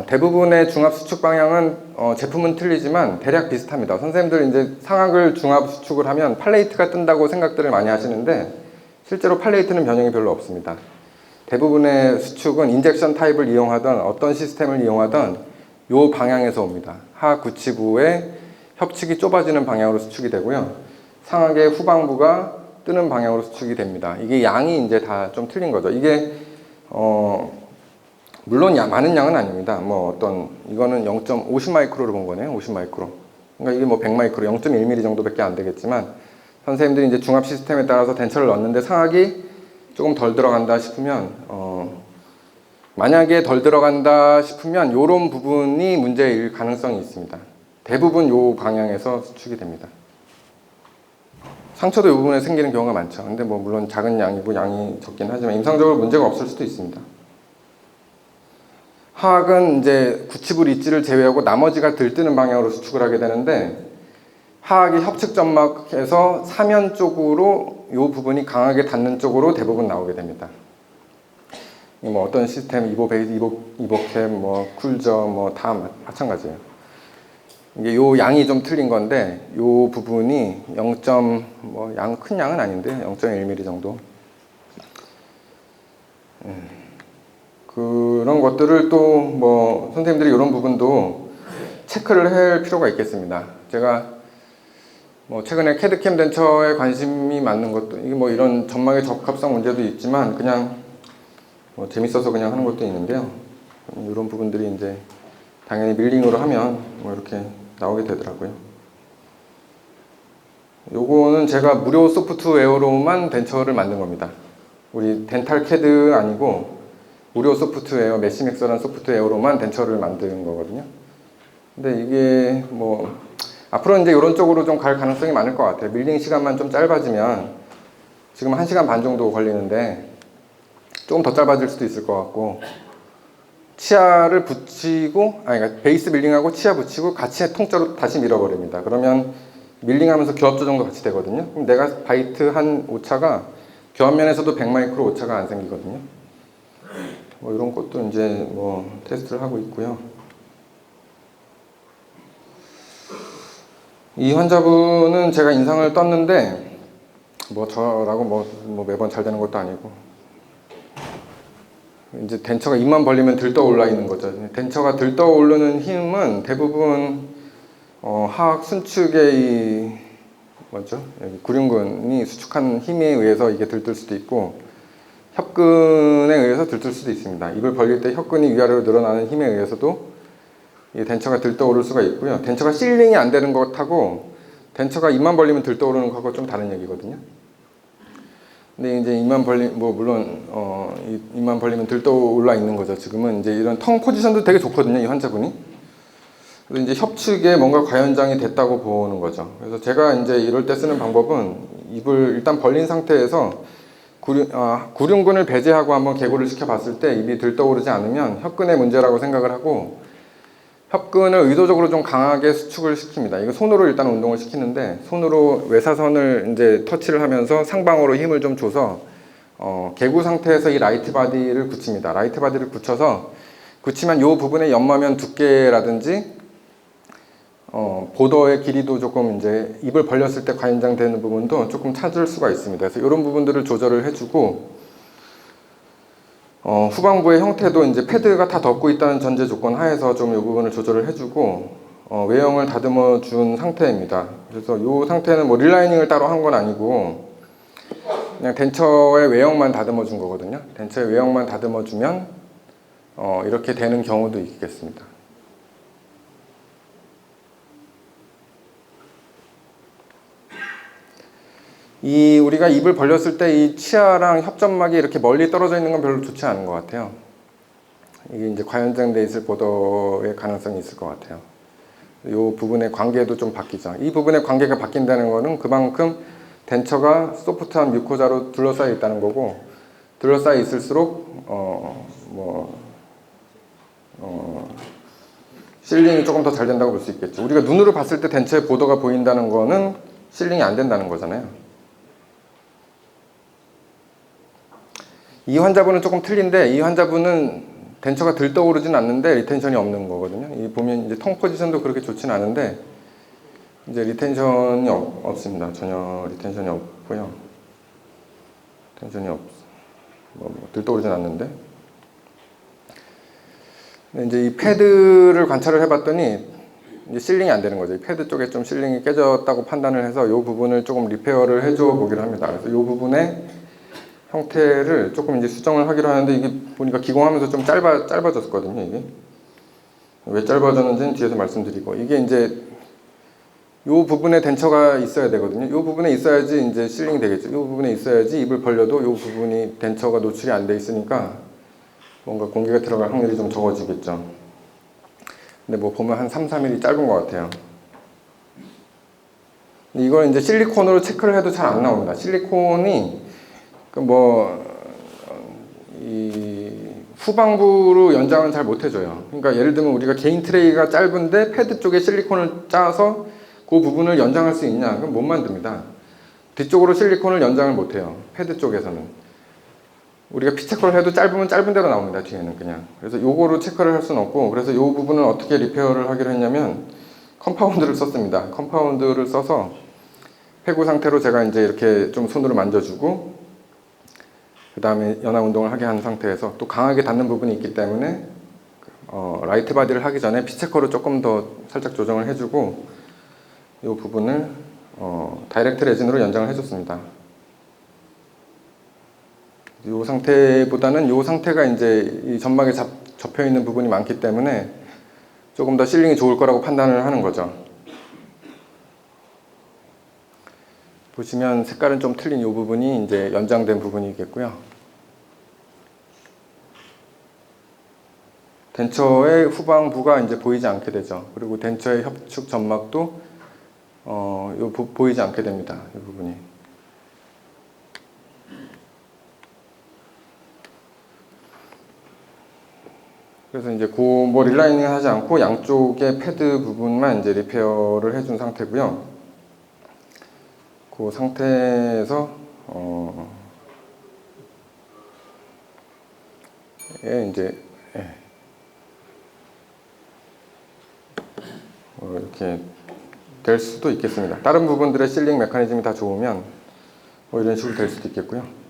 대부분의 중압 수축 방향은 제품은 틀리지만 대략 비슷합니다. 선생님들 이제 상악을 중압 수축을 하면 팔레이트가 뜬다고 생각들을 많이 하시는데, 실제로 팔레이트는 변형이 별로 없습니다. 대부분의 수축은 인젝션 타입을 이용하던 어떤 시스템을 이용하던 이 방향에서 옵니다. 하악 구치부의 협측이 좁아지는 방향으로 수축이 되고요. 상악의 후방부가 뜨는 방향으로 수축이 됩니다. 이게 양이 이제 다 좀 틀린 거죠. 이게 물론 많은 양은 아닙니다. 뭐 이거는 0.50 마이크로를 본 거네요. 50 마이크로. 그러니까 이게 뭐 100 마이크로, 0.1mm 정도밖에 안 되겠지만, 선생님들이 이제 중압 시스템에 따라서 덴처를 넣었는데 상악이 조금 덜 들어간다 싶으면, 만약에 덜 들어간다 싶으면 이런 부분이 문제일 가능성이 있습니다. 대부분 이 방향에서 수축이 됩니다. 상처도 이 부분에 생기는 경우가 많죠. 근데 뭐 물론 작은 양이고 양이 적긴 하지만 임상적으로 문제가 없을 수도 있습니다. 하악은 이제 구치부 리지를 제외하고 나머지가 들뜨는 방향으로 수축을 하게 되는데, 하악이 협측 점막에서 사면 쪽으로 이 부분이 강하게 닿는 쪽으로 대부분 나오게 됩니다. 뭐 어떤 시스템, 이보베이스, 이보캠, 뭐 쿨저, 뭐 다 마찬가지예요. 이게 요 양이 좀 틀린 건데, 요 부분이 큰 양은 아닌데 0.1mm 정도. 그런 것들을 또 뭐 선생님들이 이런 부분도 체크를 할 필요가 있겠습니다. 제가 뭐 최근에 캐드캠 덴처에 관심이 많는 것도, 이게 뭐 이런 점막의 적합성 문제도 있지만 그냥 뭐 재밌어서 그냥 하는 것도 있는데요. 이런 부분들이 이제 당연히 밀링으로 하면 뭐 이렇게 나오게 되더라고요. 요거는 제가 무료 소프트웨어로만 덴처를 만든 겁니다. 우리 덴탈 캐드 아니고 무료 소프트웨어, 매시맥스라는 소프트웨어로만 덴처를 만든 거거든요. 근데 이게 뭐 앞으로 이제 이런 쪽으로 좀 갈 가능성이 많을 것 같아요. 밀링 시간만 좀 짧아지면, 지금 1시간 반 정도 걸리는데 조금 더 짧아질 수도 있을 것 같고, 치아를 붙이고, 그러니까 베이스 밀링하고 치아 붙이고 같이 통째로 다시 밀어버립니다. 그러면 밀링하면서 교합 조정도 같이 되거든요. 그럼 내가 바이트 한 오차가 교합면에서도 100 마이크로 오차가 안 생기거든요. 뭐 이런 것도 이제 뭐 테스트를 하고 있고요. 이 환자분은 제가 인상을 떴는데 뭐 저라고 뭐 매번 잘 되는 것도 아니고, 이제 덴처가 입만 벌리면 들떠 올라 있는 거죠. 덴처가 들떠 오르는 힘은 대부분 하악 순축의 여기 구륜근이 수축한 힘에 의해서 이게 들뜰 수도 있고, 협근에 의해서 들뜰 수도 있습니다. 입을 벌릴 때 협근이 위아래로 늘어나는 힘에 의해서도 이 덴처가 들떠오를 수가 있고요. 덴처가 실링이 안 되는 것하고 덴처가 입만 벌리면 들떠오르는 것하고 좀 다른 얘기거든요. 근데 이제 입만 벌리면 들떠올라 있는 거죠. 지금은 이제 이런 텅 포지션도 되게 좋거든요, 이 환자분이. 그래서 이제 협측에 뭔가 과연장이 됐다고 보는 거죠. 그래서 제가 이제 이럴 때 쓰는 방법은 입을 일단 벌린 상태에서 구륜근을 배제하고 한번 개구를 시켜봤을 때 입이 들떠오르지 않으면 협근의 문제라고 생각을 하고, 협근을 의도적으로 좀 강하게 수축을 시킵니다. 이거 손으로 일단 운동을 시키는데, 손으로 외사선을 이제 터치를 하면서 상방으로 힘을 좀 줘서 개구 상태에서 이 라이트 바디를 굳힙니다. 라이트 바디를 굳히면 이 부분의 연마면 두께라든지 보더의 길이도 조금 이제 입을 벌렸을 때 과연장 되는 부분도 조금 찾을 수가 있습니다. 그래서 이런 부분들을 조절을 해주고, 후방부의 형태도 이제 패드가 다 덮고 있다는 전제 조건 하에서 좀 이 부분을 조절을 해주고, 외형을 다듬어 준 상태입니다. 그래서 이 상태는 뭐 릴라이닝을 따로 한 건 아니고 그냥 덴처의 외형만 다듬어 준 거거든요. 덴처의 외형만 다듬어 주면 이렇게 되는 경우도 있겠습니다. 우리가 입을 벌렸을 때 이 치아랑 협점막이 이렇게 멀리 떨어져 있는 건 별로 좋지 않은 것 같아요. 이게 이제 과연장돼 있을 보더의 가능성이 있을 것 같아요. 이 부분의 관계도 좀 바뀌죠. 이 부분의 관계가 바뀐다는 거는 그만큼 덴처가 소프트한 뮤코자로 둘러싸여 있다는 거고, 둘러싸여 있을수록 실링이 조금 더 잘 된다고 볼 수 있겠죠. 우리가 눈으로 봤을 때 덴처의 보더가 보인다는 거는 실링이 안 된다는 거잖아요. 이 환자분은 조금 틀린데, 이 환자분은 덴처가 들떠오르진 않는데 리텐션이 없는 거거든요. 이 보면 이제 텅 포지션도 그렇게 좋진 않은데 이제 리텐션이 없습니다. 전혀 리텐션이 없고요. 텐션이 들떠오르진 않는데. 이제 이 패드를 관찰을 해봤더니 이제 실링이 안 되는 거죠. 이 패드 쪽에 좀 실링이 깨졌다고 판단을 해서 이 부분을 조금 리페어를 해줘 보기로 합니다. 그래서 이 부분에 형태를 조금 이제 수정을 하기로 하는데, 이게 보니까 기공하면서 좀 짧아졌거든요. 이게 왜 짧아졌는지는 뒤에서 말씀드리고, 이게 이제 이 부분에 덴처가 있어야 되거든요. 이 부분에 있어야지 이제 실링이 되겠죠. 이 부분에 있어야지 입을 벌려도 이 부분이 덴처가 노출이 안 돼 있으니까 뭔가 공기가 들어갈 확률이 좀 적어지겠죠. 근데 뭐 보면 한 3-4mm 짧은 것 같아요. 이걸 이제 실리콘으로 체크를 해도 잘 안 나옵니다. 실리콘이 이 후방부로 연장은 잘 못 해줘요. 그러니까 예를 들면 우리가 개인 트레이가 짧은데 패드 쪽에 실리콘을 짜서 그 부분을 연장할 수 있냐? 그럼 못 만듭니다. 뒤쪽으로 실리콘을 연장을 못 해요. 패드 쪽에서는. 우리가 피 체크를 해도 짧으면 짧은 대로 나옵니다. 뒤에는 그냥. 그래서 요거로 체크를 할 수는 없고, 그래서 요 부분을 어떻게 리페어를 하기로 했냐면 컴파운드를 썼습니다. 컴파운드를 써서 폐구 상태로 제가 이제 이렇게 좀 손으로 만져주고, 그 다음에 연화 운동을 하게 한 상태에서 또 강하게 닿는 부분이 있기 때문에 라이트 바디를 하기 전에 피체커로 조금 더 살짝 조정을 해주고, 이 부분을 다이렉트 레진으로 연장을 해줬습니다. 이 상태보다는 이 상태가 이제 이 점막에 접혀 있는 부분이 많기 때문에 조금 더 실링이 좋을 거라고 판단을 하는 거죠. 보시면 색깔은 좀 틀린 이 부분이 이제 연장된 부분이겠고요. 덴처의 후방부가 이제 보이지 않게 되죠. 그리고 덴처의 협축 점막도 보이지 않게 됩니다. 이 부분이. 그래서 이제 뭐 릴라이닝 하지 않고 양쪽의 패드 부분만 이제 리페어를 해준 상태고요. 그 상태에서 이제 이렇게 될 수도 있겠습니다. 다른 부분들의 실링 메커니즘이 다 좋으면 뭐 이런 식으로 될 수도 있겠고요.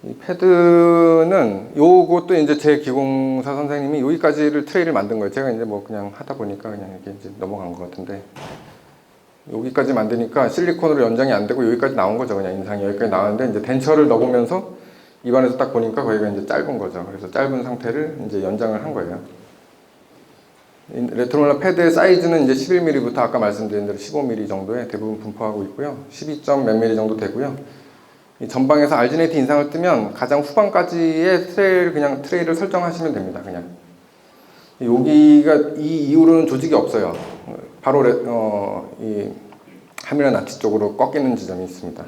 이 패드는 요것도 이제 제 기공사 선생님이 여기까지를 트레이를 만든 거예요. 제가 이제 뭐 그냥 하다 보니까 그냥 이렇게 이제 넘어간 것 같은데, 여기까지 만드니까 실리콘으로 연장이 안 되고 여기까지 나온 거죠. 그냥 인상이 여기까지 나왔는데, 이제 덴처를 넣어보면서 입안에서 딱 보니까 거기가 이제 짧은 거죠. 그래서 짧은 상태를 이제 연장을 한 거예요. 레트롤러 패드의 사이즈는 이제 11mm부터 아까 말씀드린 대로 15mm 정도에 대부분 분포하고 있고요. 12점 몇 mm 정도 되고요. 이 전방에서 알지네이트 인상을 뜨면 가장 후방까지의 트레이를 설정하시면 됩니다. 그냥 여기가 이 이후로는 조직이 없어요. 바로 이 하미라 나치 쪽으로 꺾이는 지점이 있습니다.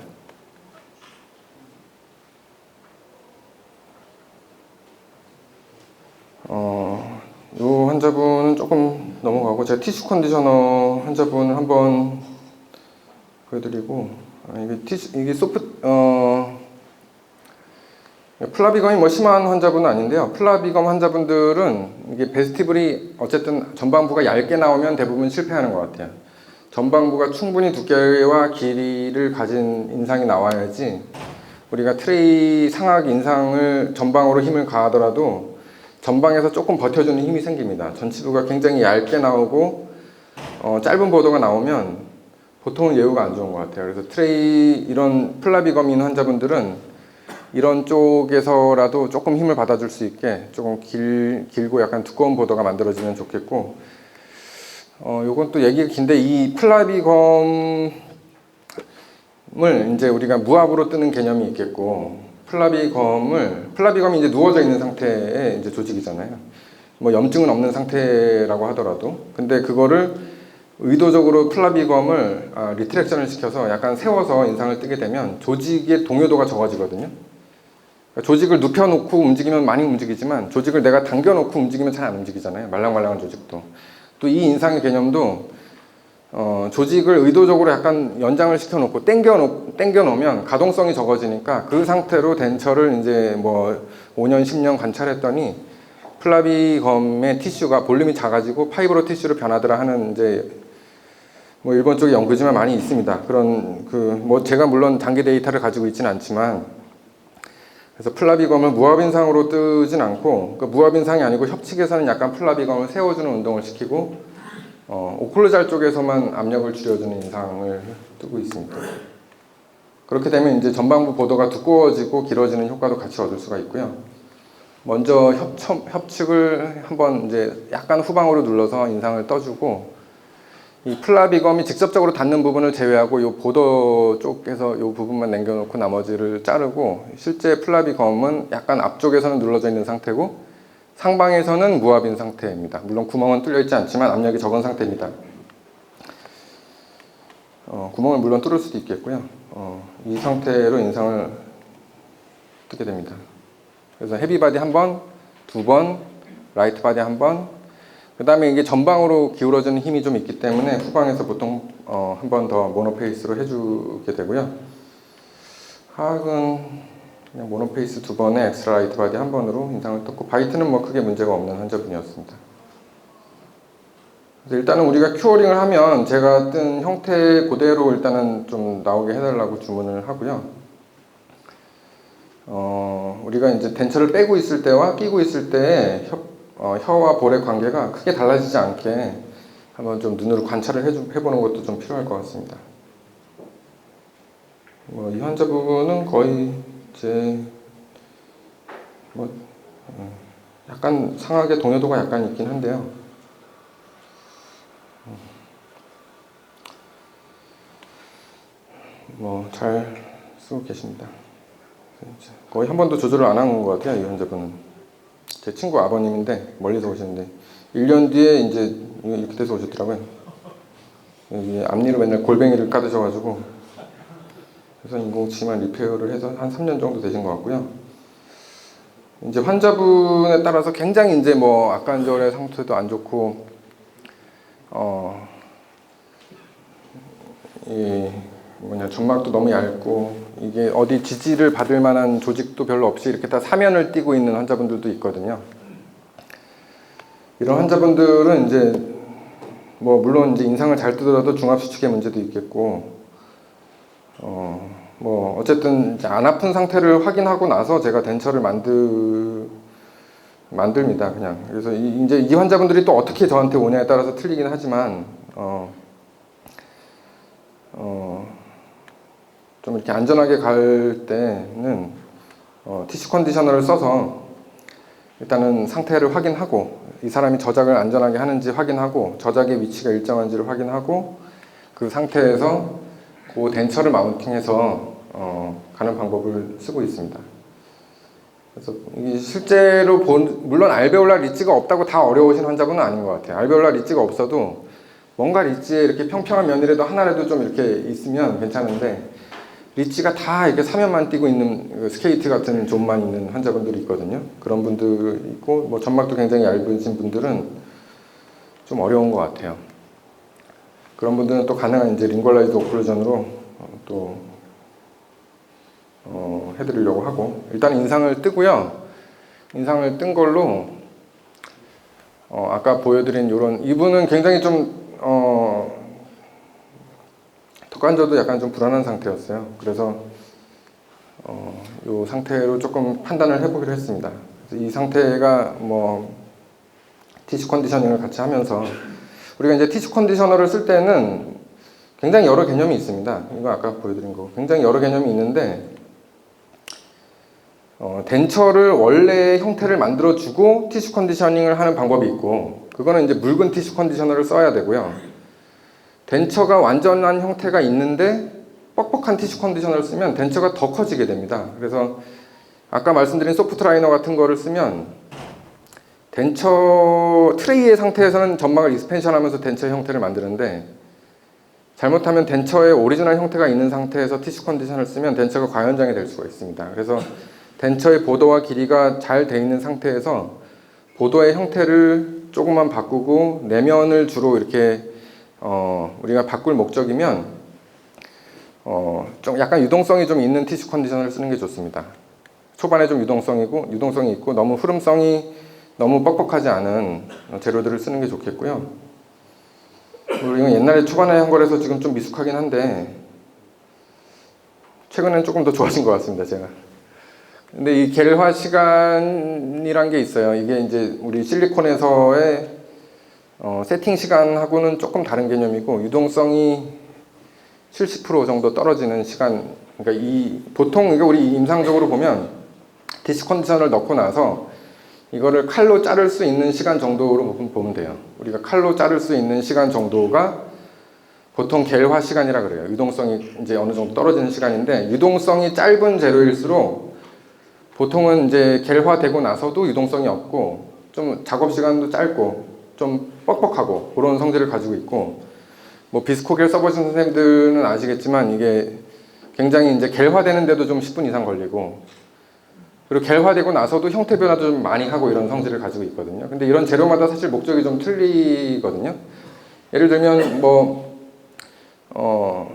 이 환자분은 조금 넘어가고, 제가 티슈 컨디셔너 환자분을 한번 보여드리고, 이게 플라비검이 뭐 심한 환자분은 아닌데요. 플라비검 환자분들은 이게 베스티블이 어쨌든 전방부가 얇게 나오면 대부분 실패하는 것 같아요. 전방부가 충분히 두께와 길이를 가진 인상이 나와야지 우리가 트레이 상악 인상을 전방으로 힘을 가하더라도 전방에서 조금 버텨주는 힘이 생깁니다. 전치부가 굉장히 얇게 나오고 짧은 보도가 나오면 보통은 예후가 안 좋은 것 같아요. 그래서 이런 플라비검인 환자분들은 이런 쪽에서라도 조금 힘을 받아줄 수 있게 조금 길고 약간 두꺼운 보도가 만들어지면 좋겠고, 요건 또 얘기가 긴데, 이 플라비검을 이제 우리가 무압으로 뜨는 개념이 있겠고, 플라비검이 이제 누워져 있는 상태의 이제 조직이잖아요. 뭐 염증은 없는 상태라고 하더라도, 근데 그거를 의도적으로 플라비검을 리트랙션을 시켜서 약간 세워서 인상을 뜨게 되면 조직의 동요도가 적어지거든요. 조직을 눕혀놓고 움직이면 많이 움직이지만 조직을 내가 당겨놓고 움직이면 잘 안 움직이잖아요. 말랑말랑한 조직도. 또 이 인상의 개념도 조직을 의도적으로 약간 연장을 시켜놓고 당겨놓으면 가동성이 적어지니까 그 상태로 덴처를 이제 뭐 5년, 10년 관찰했더니 플라비검의 티슈가 볼륨이 작아지고 파이브로 티슈로 변하더라 하는 이제 뭐 일본 쪽의 연구지만 많이 있습니다. 그런 뭐 제가 물론 단기 데이터를 가지고 있지는 않지만, 그래서 플라비검을 무압인상으로 뜨진 않고, 무압인상이 아니고 협측에서는 약간 플라비검을 세워주는 운동을 시키고 오클루잘 쪽에서만 압력을 줄여주는 인상을 뜨고 있습니다. 그렇게 되면 이제 전방부 보도가 두꺼워지고 길어지는 효과도 같이 얻을 수가 있고요. 먼저 협측을 한번 이제 약간 후방으로 눌러서 인상을 떠주고, 이 플라비검이 직접적으로 닿는 부분을 제외하고 이 보도 쪽에서 이 부분만 남겨놓고 나머지를 자르고, 실제 플라비검은 약간 앞쪽에서는 눌러져 있는 상태고 상방에서는 무압인 상태입니다. 물론 구멍은 뚫려 있지 않지만 압력이 적은 상태입니다. 구멍을 물론 뚫을 수도 있겠고요. 이 상태로 인상을 뜨게 됩니다. 그래서 헤비바디 한 번, 두 번, 라이트 바디 한 번, 그 다음에 이게 전방으로 기울어지는 힘이 좀 있기 때문에 후방에서 보통 한 번 더 모노페이스로 해주게 되고요. 하악은 그냥 모노페이스 두 번에 엑스트라 라이트 바디 한 번으로 인상을 떴고, 바이트는 뭐 크게 문제가 없는 환자분이었습니다. 그래서 일단은 우리가 큐어링을 하면 제가 뜬 형태 그대로 일단은 좀 나오게 해달라고 주문을 하고요. 우리가 이제 덴처를 빼고 있을 때와 끼고 있을 때의 혀와 볼의 관계가 크게 달라지지 않게 한번 좀 눈으로 관찰을 해보는 것도 좀 필요할 것 같습니다. 이 환자분은 거의 약간 상악의 동요도가 약간 있긴 한데요. 잘 쓰고 계십니다. 거의 한 번도 조절을 안 한 것 같아요, 이 환자분은. 제 친구 아버님인데 멀리서 오셨는데 1년 뒤에 이제 이렇게 돼서 오셨더라고요. 앞니로 맨날 골뱅이를 까드셔가지고, 그래서 인공치마 리페어를 해서 한 3년 정도 되신 것 같고요. 이제 환자분에 따라서 굉장히 이제 악관절의 상태도 안 좋고, 점막도 너무 얇고, 이게 어디 지지를 받을 만한 조직도 별로 없이 이렇게 다 사면을 띠고 있는 환자분들도 있거든요. 이런 환자분들은 이제 물론 이제 인상을 잘 뜨더라도 중압수축의 문제도 있겠고, 어쨌든 이제 안 아픈 상태를 확인하고 나서 제가 덴처를 만듭니다, 그냥. 그래서 이제 이 환자분들이 또 어떻게 저한테 오냐에 따라서 틀리긴 하지만, 좀 이렇게 안전하게 갈 때는 티슈 컨디셔너를 써서 일단은 상태를 확인하고, 이 사람이 저작을 안전하게 하는지 확인하고, 저작의 위치가 일정한지를 확인하고, 그 상태에서 그 덴처를 마운팅해서 가는 방법을 쓰고 있습니다. 그래서 이게 실제로 물론 알베올라 리치가 없다고 다 어려우신 환자분은 아닌 것 같아요. 알베올라 리치가 없어도 뭔가 리치에 이렇게 평평한 면이라도 하나라도 좀 이렇게 있으면 괜찮은데, 리치가 다 이렇게 사면만 띄고 있는 스케이트 같은 존만 있는 환자분들이 있거든요. 그런 분들 있고, 뭐 점막도 굉장히 얇으신 분들은 좀 어려운 것 같아요. 그런 분들은 또 가능한 이제 링걸라이즈 오클루전으로 또 해드리려고 하고, 일단 인상을 뜨고요. 인상을 뜬 걸로 아까 보여드린 요런, 이분은 굉장히 좀 턱관절도 약간 좀 불안한 상태였어요. 그래서 요 상태로 조금 판단을 해보기로 했습니다. 이 상태가 뭐 티슈 컨디셔닝을 같이 하면서, 우리가 이제 티슈 컨디셔너를 쓸 때는 굉장히 여러 개념이 있습니다. 이거 아까 보여드린 거 굉장히 여러 개념이 있는데, 덴처를 원래의 형태를 만들어주고 티슈 컨디셔닝을 하는 방법이 있고, 그거는 이제 묽은 티슈 컨디셔너를 써야 되고요. 덴처가 완전한 형태가 있는데 뻑뻑한 티슈 컨디셔너를 쓰면 덴처가 더 커지게 됩니다. 그래서 아까 말씀드린 소프트 라이너 같은 거를 쓰면 덴처 트레이의 상태에서는 점막을 익스펜션 하면서 덴처 형태를 만드는데, 잘못하면 덴처의 오리지널 형태가 있는 상태에서 티슈 컨디셔너를 쓰면 덴처가 과연장이 될 수가 있습니다. 그래서 덴처의 보도와 길이가 잘 돼 있는 상태에서 보도의 형태를 조금만 바꾸고 내면을 주로 이렇게 우리가 바꿀 목적이면 좀 약간 유동성이 좀 있는 티슈 컨디셔너를 쓰는 게 좋습니다. 초반에 좀 유동성이 있고 너무 흐름성이 너무 뻑뻑하지 않은 재료들을 쓰는 게 좋겠고요. 그리고 이건 옛날에 초반에 한 거라서 지금 좀 미숙하긴 한데 최근에는 조금 더 좋아진 것 같습니다, 제가. 근데 이 겔화 시간이란 게 있어요. 이게 이제 우리 실리콘에서의 세팅 시간하고는 조금 다른 개념이고, 유동성이 70% 정도 떨어지는 시간. 그러니까 보통 이게 우리 임상적으로 보면 티슈 컨디셔너를 넣고 나서 이거를 칼로 자를 수 있는 시간 정도로 보면 돼요. 우리가 칼로 자를 수 있는 시간 정도가 보통 겔화 시간이라 그래요. 유동성이 이제 어느 정도 떨어지는 시간인데, 유동성이 짧은 재료일수록 보통은 이제 겔화되고 나서도 유동성이 없고 좀 작업 시간도 짧고 좀 뻑뻑하고 그런 성질을 가지고 있고, 뭐 비스코겔 써보신 선생님들은 아시겠지만 이게 굉장히 이제 겔화되는데도 좀 10분 이상 걸리고, 그리고 겔화되고 나서도 형태 변화도 좀 많이 하고 이런 성질을 가지고 있거든요. 근데 이런 재료마다 사실 목적이 좀 틀리거든요. 예를 들면 뭐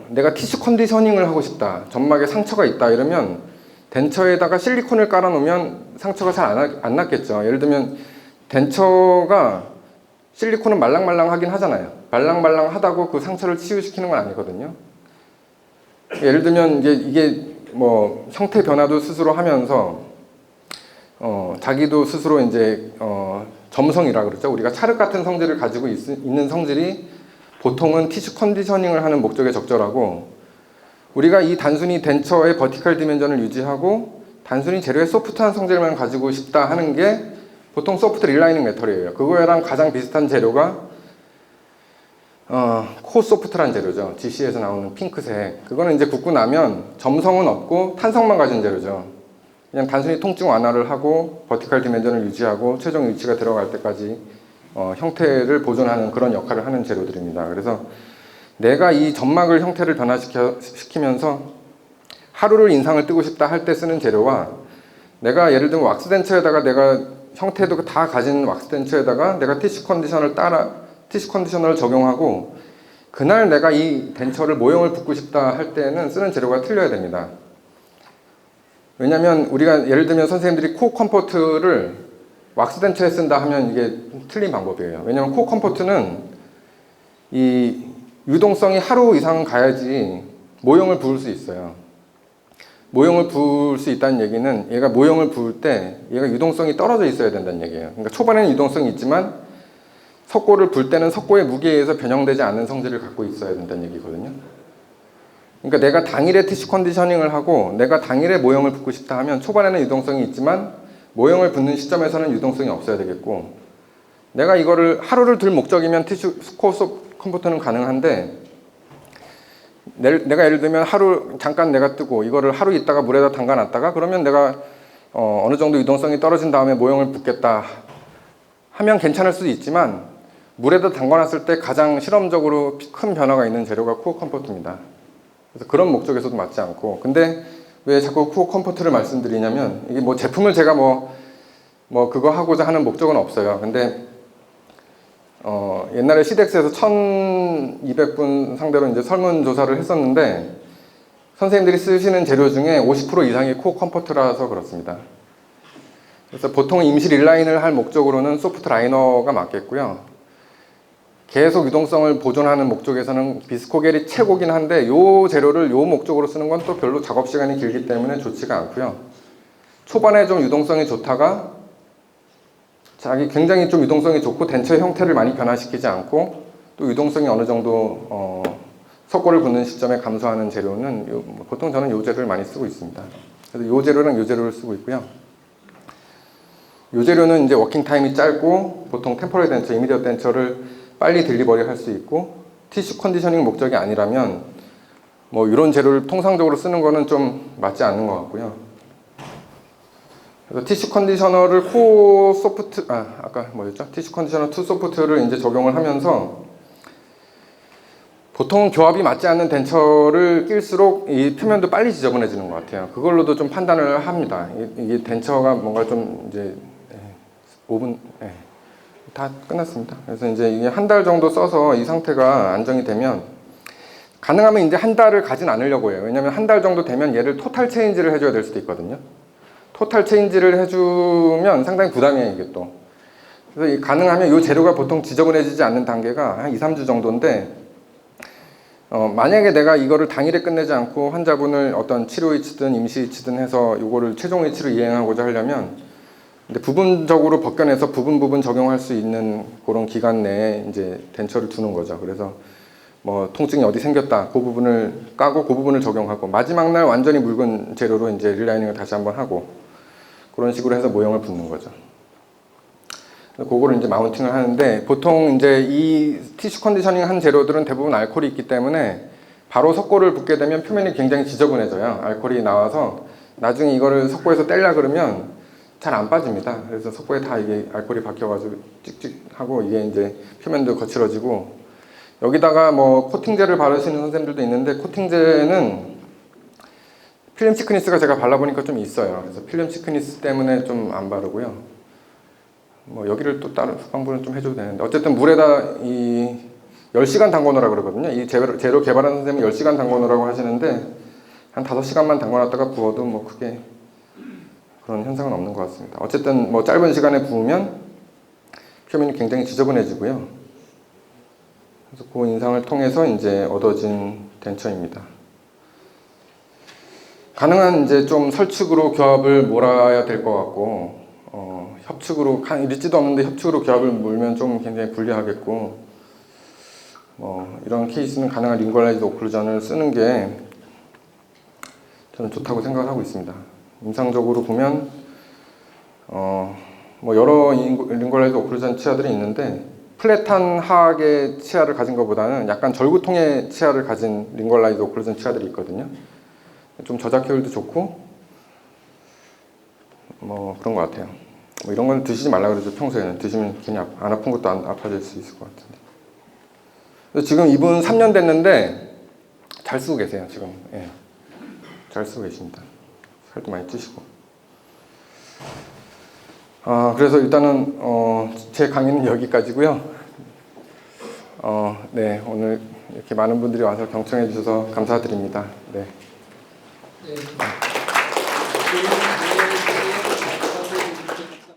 내가 티슈 컨디셔닝을 하고 싶다, 점막에 상처가 있다 이러면 덴처에다가 실리콘을 깔아 놓으면 상처가 잘 안 났겠죠. 예를 들면 덴처가 실리콘은 말랑말랑하긴 하잖아요. 말랑말랑하다고 그 상처를 치유시키는 건 아니거든요. 예를 들면 이게 뭐 형태 변화도 스스로 하면서 자기도 스스로 이제 점성이라 그러죠. 우리가 찰흙 같은 성질을 가지고 있는 성질이 보통은 티슈 컨디셔닝을 하는 목적에 적절하고, 우리가 이 단순히 덴처의 버티컬 디멘전을 유지하고 단순히 재료의 소프트한 성질만 가지고 싶다 하는 게 보통 소프트 릴라이닝 메털이에요. 그거랑 가장 비슷한 재료가 코 소프트란 재료죠. GC에서 나오는 핑크색. 그거는 이제 굽고 나면 점성은 없고 탄성만 가진 재료죠. 그냥 단순히 통증 완화를 하고 버티컬 디멘전을 유지하고 최종 위치가 들어갈 때까지 형태를 보존하는 그런 역할을 하는 재료들입니다. 그래서 내가 이 점막을 형태를 변화시키면서 하루를 인상을 뜨고 싶다 할 때 쓰는 재료와, 내가 예를 들면 왁스 덴처에다가 내가 형태도 다 가진 왁스 덴처에다가 내가 티슈 컨디셔너를 적용하고 그날 내가 이 덴처를 모형을 붓고 싶다 할 때는 쓰는 재료가 틀려야 됩니다. 왜냐면 우리가 예를 들면 선생님들이 코 컴포트를 왁스 덴처에 쓴다 하면 이게 틀린 방법이에요. 왜냐면 코 컴포트는 이 유동성이 하루 이상 가야지 모형을 부을 수 있어요. 모형을 부을 수 있다는 얘기는 얘가 모형을 부을 때 얘가 유동성이 떨어져 있어야 된다는 얘기예요. 그러니까 초반에는 유동성이 있지만 석고를 불 때는 석고의 무게에 의해서 변형되지 않는 성질을 갖고 있어야 된다는 얘기거든요. 그러니까 내가 당일에 티슈 컨디셔닝을 하고 내가 당일에 모형을 붓고 싶다 하면 초반에는 유동성이 있지만 모형을 붓는 시점에서는 유동성이 없어야 되겠고, 내가 이거를 하루를 둘 목적이면 티슈 컴포터는 가능한데, 내가 예를 들면 하루 잠깐 내가 뜨고 이거를 하루 있다가 물에다 담가 놨다가 그러면 내가 어느 정도 유동성이 떨어진 다음에 모형을 붓겠다 하면 괜찮을 수도 있지만 물에다 담가놨을 때 가장 실험적으로 큰 변화가 있는 재료가 쿠어 컴포트입니다. 그래서 그런 목적에서도 맞지 않고, 근데 왜 자꾸 쿠어 컴포트를 말씀드리냐면 이게 뭐 제품을 제가 뭐 그거 하고자 하는 목적은 없어요. 근데 옛날에 시덱스에서 1200분 상대로 이제 설문조사를 했었는데 선생님들이 쓰시는 재료 중에 50% 이상이 코어 컴포트라서 그렇습니다. 그래서 보통 임실 인라인을 할 목적으로는 소프트 라이너가 맞겠고요. 계속 유동성을 보존하는 목적에서는 비스코겔이 최고긴 한데 이 재료를 이 목적으로 쓰는 건 또 별로 작업 시간이 길기 때문에 좋지가 않고요. 초반에 좀 유동성이 좋다가 자기 굉장히 좀 유동성이 좋고 덴처의 형태를 많이 변화시키지 않고 또 유동성이 어느 정도 석고를 붓는 시점에 감소하는 재료는 보통 저는 이 재료를 많이 쓰고 있습니다. 그래서 이 재료랑 이 재료를 쓰고 있고요. 이 재료는 이제 워킹 타임이 짧고 보통 템포러리 덴처, 이미디엇 덴처를 빨리 딜리버리 할 수 있고 티슈 컨디셔닝 목적이 아니라면 뭐 이런 재료를 통상적으로 쓰는 거는 좀 맞지 않는 것 같고요. 그래서 티슈 컨디셔너를 코어 소프트, 아까 뭐였죠? 티슈 컨디셔너 2 소프트를 이제 적용을 하면서 보통 교합이 맞지 않는 덴처를 낄수록 이 표면도 빨리 지저분해지는 것 같아요. 그걸로도 좀 판단을 합니다. 이게 덴처가 뭔가 좀 이제 5분, 다 끝났습니다. 그래서 이제 이게 한 달 정도 써서 이 상태가 안정이 되면 가능하면 이제 한 달을 가진 않으려고 해요. 왜냐면 한 달 정도 되면 얘를 토탈 체인지를 해줘야 될 수도 있거든요. 토탈 체인지를 해주면 상당히 부담이에요, 이게 또. 그래서 가능하면 이 재료가 보통 지저분해지지 않는 단계가 한 2, 3주 정도인데 만약에 내가 이거를 당일에 끝내지 않고 환자분을 어떤 치료 이치든 임시 이치든 해서 이거를 최종 이치로 이행하고자 하려면 근데 부분적으로 벗겨내서 부분 적용할 수 있는 그런 기간 내에 이제 덴처를 두는 거죠. 그래서 뭐 통증이 어디 생겼다, 그 부분을 까고 그 부분을 적용하고 마지막 날 완전히 묽은 재료로 이제 릴라이닝을 다시 한번 하고 그런 식으로 해서 모형을 붓는 거죠. 그거를 이제 마운팅을 하는데 보통 이제 이 티슈 컨디셔닝 한 재료들은 대부분 알코올이 있기 때문에 바로 석고를 붓게 되면 표면이 굉장히 지저분해져요. 알코올이 나와서 나중에 이거를 석고에서 떼려 그러면 잘 안 빠집니다. 그래서 석고에 다 이게 알코올이 박혀가지고 찍찍하고 이게 이제 표면도 거칠어지고 여기다가 뭐 코팅제를 바르시는 선생님들도 있는데 코팅제는 필름 시크니스가 제가 발라보니까 좀 있어요. 그래서 필름 시크니스 때문에 좀 안 바르고요. 뭐 여기를 또 다른 후방부는 좀 해줘도 되는데 어쨌든 물에다 이 10시간 담궈놓으라 그러거든요. 이 재료 개발하는 선생님은 10시간 담궈놓으라고 하시는데 한 5시간만 담궈놨다가 부어도 뭐 크게 그런 현상은 없는 것 같습니다. 어쨌든 뭐 짧은 시간에 부으면 표면이 굉장히 지저분해지고요. 그래서 그 인상을 통해서 이제 얻어진 덴처입니다. 가능한 이제 좀 설축으로 교합을 몰아야 될 것 같고 협축으로 리지도 없는데 협축으로 교합을 몰면 좀 굉장히 불리하겠고 이런 케이스는 가능한 링걸라이즈 오클루전을 쓰는 게 저는 좋다고 생각을 하고 있습니다. 임상적으로 보면 뭐 여러 링걸라이즈 오클루전 치아들이 있는데 플랫한 하악의 치아를 가진 것보다는 약간 절구통의 치아를 가진 링걸라이즈 오클루전 치아들이 있거든요. 좀 저작 효율도 좋고 뭐 그런 것 같아요. 뭐 이런 건 드시지 말라 그러죠. 평소에는 드시면 괜히 안 아픈 것도 안 아파질 수 있을 것 같은데. 지금 이분 3년 됐는데 잘 쓰고 계세요. 지금 잘 쓰고 계십니다. 살도 많이 찌시고. 그래서 일단은 제 강의는 여기까지고요. 네, 오늘 이렇게 많은 분들이 와서 경청해 주셔서 감사드립니다. 네. 네.